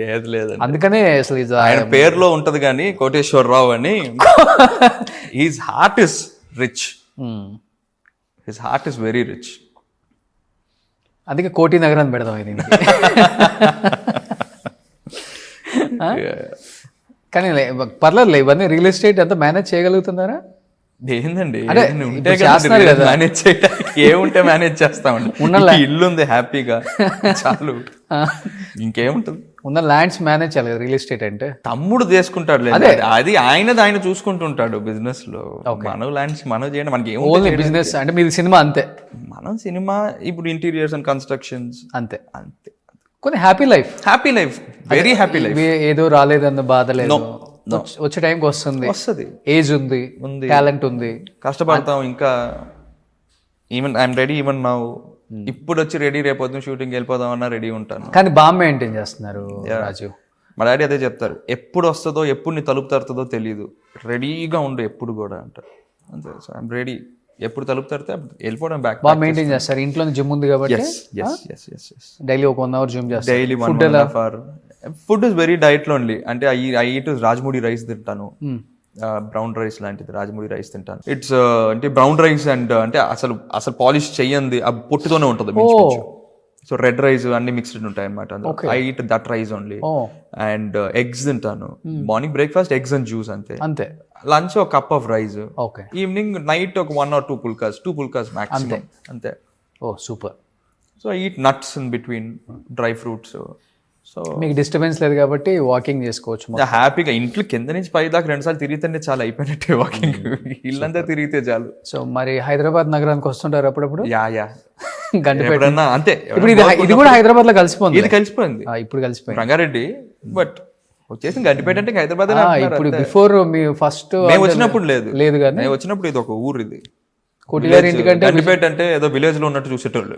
లేదు లేదు, అందుకనే అసలు ఆయన పేరులో ఉంటది కానీ కోటేశ్వరరావు అని. His heart is rich. His heart is very rich. అందుకే కోటి నగరాన్ని పెడదాం ఇది. కానీ పర్లేదు, ఇవన్నీ రియల్ ఎస్టేట్ అంతా మేనేజ్ చేయగలుగుతున్నారా? ఏందండి, మేనేజ్ చేయడానికి ఏముంటే మేనేజ్ చేస్తామండి. ఇల్లు ఉంది హ్యాపీగా, చాలు. ఇంకేముంటుంది? ఉన్న ల్యాండ్స్ మేనేజ్ చేయాలి రియల్ ఎస్టేట్ అంటే. తమ్ముడు చేసుకుంటాడు, అది ఆయన చూసుకుంటుంటాడు బిజినెస్ లో. మన ల్యాండ్స్ మనం చేయండి, మనకి ఓన్లీ బిజినెస్ అంటే మీది సినిమా అంతే. మనం సినిమా ఇప్పుడు ఇంటీరియర్స్ అండ్ కన్స్ట్రక్షన్స్ అంతే. కొన్ని happy life, very happy life. ఏదో రాలేదన్న బాధ లేదు, వచ్చే టైంకి వస్తుంది. ఏజ్ ఉంది, టాలెంట్ ఉంది, కష్టపడతాం. ఇంకా even I'm ready even now. ఇప్పుడు వచ్చి రెడీ, రేపు షూటింగ్ వెళ్ళిపోదాం అన్నా రెడీ ఉంటాను. కానీ బాగా మెయింటైన్ చేస్తున్నారు రాజు. మా డాడీ అదే చెప్తారు, ఎప్పుడు వస్తుందో ఎప్పుడు నీ తలుపు తరుతుందో తెలియదు, రెడీగా ఉండు ఎప్పుడు కూడా అంటారు. అంతే. సో ఐఎమ్ రెడీ, ఎప్పుడు తలుపు తరితే వెళ్ళిపోవడం. బ్యాక్ బాగా మెయింటైన్ చేస్తారు. ఇంట్లో జిమ్ ఉంది కాబట్టి డైలీ ఒక 1 hour జిమ్ చేస్తారు. Daily 1.5 hour. Food is very diet లో ఓన్లీ. అంటే ఐ ఈట్ రాజముడి రైస్ తింటాను, బ్రౌన్ రైస్ లాంటిది రాజముడి రైస్ తింటాను. ఇట్స్ అంటే బ్రౌన్ రైస్ అండ్ అంటే అసలు పాలిష్ చెయ్యంది, ఆ పొట్టుతోనే ఉంటుంది. సో రెడ్ రైస్ అన్ని మిక్స్డ్ ఉంటాయి అనమాట. I eat that rice only. And eggs తింటాను. Morning breakfast eggs and juice అంతే. లంచ్ ఒక cup of rice. Evening night ఒక 1 or 2 పుల్కాస్ మాక్సిమం అంతే. Oh super. So I eat nuts in between, dry fruits. So మీకు disturbance లేదు కాబట్టి walking చేసుకోవచ్చు హ్యాపీగా. ఇంట్లో కింద నుంచి పై దాకా 2 సార్లు తిరిగితేనే చాలా అయిపోయినట్టే వాకింగ్. ఇల్లంతా తిరిగితే చాలు. సో మరి హైదరాబాద్ నగరానికి వస్తుంటారు అప్పుడప్పుడు? యా గంటపేట అంతే. ఇప్పుడు ఇది కూడా హైదరాబాద్ లో కలిసిపోయింది. ఇది కలిసిపోయింది ఇప్పుడు కలిసిపోయింది రంగారెడ్డి. బట్ వచ్చేసి గండిపేట అంటే హైదరాబాద్. ఇప్పుడు బిఫోర్ మీ ఫస్ట్ వచ్చినప్పుడు లేదు కానీ నేను వచ్చినప్పుడు ఇది ఒక ఊరు. ఇది కోటి గారి ఇంటికంటే గండిపేట అంటే ఏదో విలేజ్ లో ఉన్నట్టు చూసేటోళ్ళు.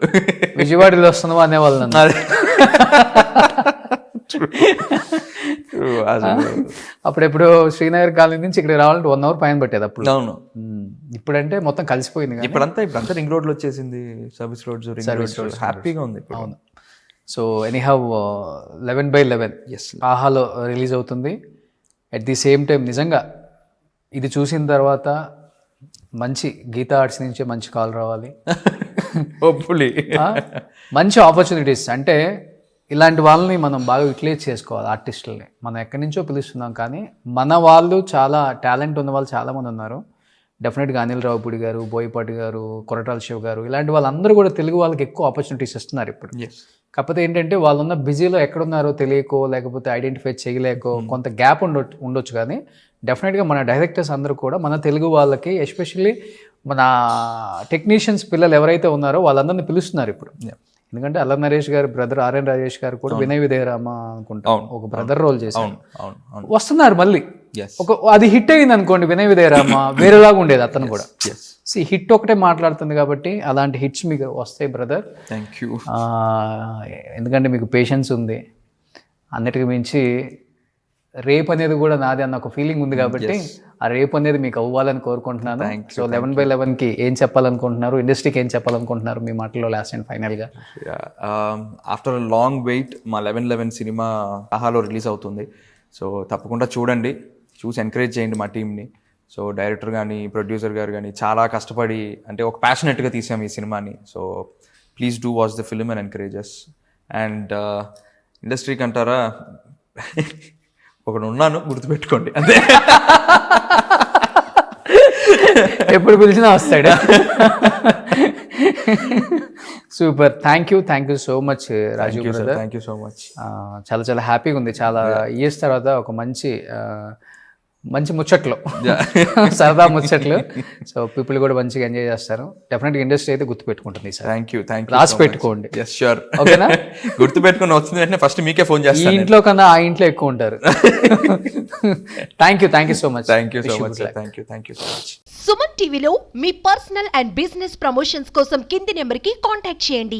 విజయవాడలో వస్తున్నావా అనేవాళ్ళు. అప్పుడెప్పుడు శ్రీనగర్ కాలనీ నుంచి ఇక్కడ రావాలంటే 1 hour పైన పట్టేది అప్పుడు. అవును. ఇప్పుడంటే మొత్తం కలిసిపోయింది. ఇప్పుడంతా రింగ్ రోడ్ లో వచ్చేసింది, సర్వీస్ రోడ్స్ హ్యాపీగా ఉంది. అవును. సో ఎనీహౌ 11/11 ఆహాలో రిలీజ్ అవుతుంది. అట్ ది సేమ్ టైం నిజంగా ఇది చూసిన తర్వాత మంచి గీతా ఆర్ట్స్ నుంచి మంచి కాల్ రావాలి. మంచి ఆపర్చునిటీస్. అంటే ఇలాంటి వాళ్ళని మనం బాగా యూటిలైజ్ చేసుకోవాలి. ఆర్టిస్టులని మనం ఎక్కడి నుంచో పిలుస్తున్నాం, కానీ మన వాళ్ళు చాలా టాలెంట్ ఉన్న వాళ్ళు చాలామంది ఉన్నారు. డెఫినెట్గా అనిల్ రావుపూడి గారు, బోయపాటి గారు, కొరటాల శివ గారు, ఇలాంటి వాళ్ళందరూ కూడా తెలుగు వాళ్ళకి ఎక్కువ ఆపర్చునిటీస్ ఇస్తున్నారు ఇప్పుడు. కాకపోతే ఏంటంటే వాళ్ళున్న బిజీలో ఎక్కడున్నారో తెలియకో, లేకపోతే ఐడెంటిఫై చేయలేకో కొంత గ్యాప్ ఉండొచ్చు. కానీ డెఫినెట్గా మన డైరెక్టర్స్ అందరూ కూడా మన తెలుగు వాళ్ళకి, ఎస్పెషల్లీ మన టెక్నీషియన్స్ పిల్లలు ఎవరైతే ఉన్నారో వాళ్ళందరినీ పిలుస్తున్నారు ఇప్పుడు. ఎందుకంటే అల్లరి నరేష్ గారు బ్రదర్ ఆర్ఎన్ రాజేష్ గారు కూడా వినయ విధేయరామ అనుకుంటా ఒక బ్రదర్ రోల్ చేశారు. వస్తున్నారు మళ్ళీ. ఎస్ అది హిట్ అయింది అనుకోండి, వినయ్ విదయరామ వేరేలాగా ఉండేది అతను కూడా. హిట్ ఒకటే మాట్లాడుతుంది కాబట్టి అలాంటి హిట్స్ మీకు వస్తాయి బ్రదర్. Thank you. ఎందుకంటే మీకు పేషెన్స్ ఉంది, అన్నిటికి మించి రేప్ అనేది కూడా నాది అన్న ఒక ఫీలింగ్ ఉంది కాబట్టి ఆ రేప్ అనేది మీకు అవ్వాలని కోరుకుంటున్నాను. సో 11/11కి ఏం చెప్పాలనుకుంటున్నారు, ఇండస్ట్రీకి ఏం చెప్పాలనుకుంటున్నారు మీ మాటల్లో లాస్ట్ అండ్ ఫైనల్గా? ఆఫ్టర్ లాంగ్ వెయిట్ మా 11/11 సినిమా ఆహాలో రిలీజ్ అవుతుంది. సో తప్పకుండా చూడండి, చూసి ఎంకరేజ్ చేయండి మా టీంని. సో డైరెక్టర్ కానీ ప్రొడ్యూసర్ గారు కానీ చాలా కష్టపడి అంటే ఒక ప్యాషనెట్గా తీసాం ఈ సినిమాని. So please do watch the film and encourages. And ఇండస్ట్రీకి అంటారా, ఒకడు ఉన్నాను గుర్తుపెట్టుకోండి అంతే. ఎప్పుడు పిలిచినా వస్తాడు. Super, thank you so much Raju brother. Thank you so much. చాలా చాలా హ్యాపీగా ఉంది. చాలా ఇయర్స్ తర్వాత ఒక మంచి ముచ్చట్లు, సరదా ముచ్చట్లు. సో పీపుల్ కూడా మంచిగా ఎంజాయ్ చేస్తారు. డెఫినెట్గా ఇండస్ట్రీ అయితే గుర్తుపెట్టుకుంటుంది సార్. థ్యాంక్ యూ రాసి పెట్టుకోండి. ష్యూర్, ఓకేనా? గుర్తుపెట్టుకుని వచ్చింది వెంటనే ఫస్ట్ మీకే ఫోన్ ఈ చేస్తాను. ఇంట్లో కన్నా ఆ ఇంట్లో ఎక్కువ ఉంటారు. Thank you so much. Thank you so much. Suman టీవీలో మీ పర్సనల్ అండ్ బిజినెస్ ప్రమోషన్స్ కోసం కింది నెంబర్కి కాంటాక్ట్ చేయండి.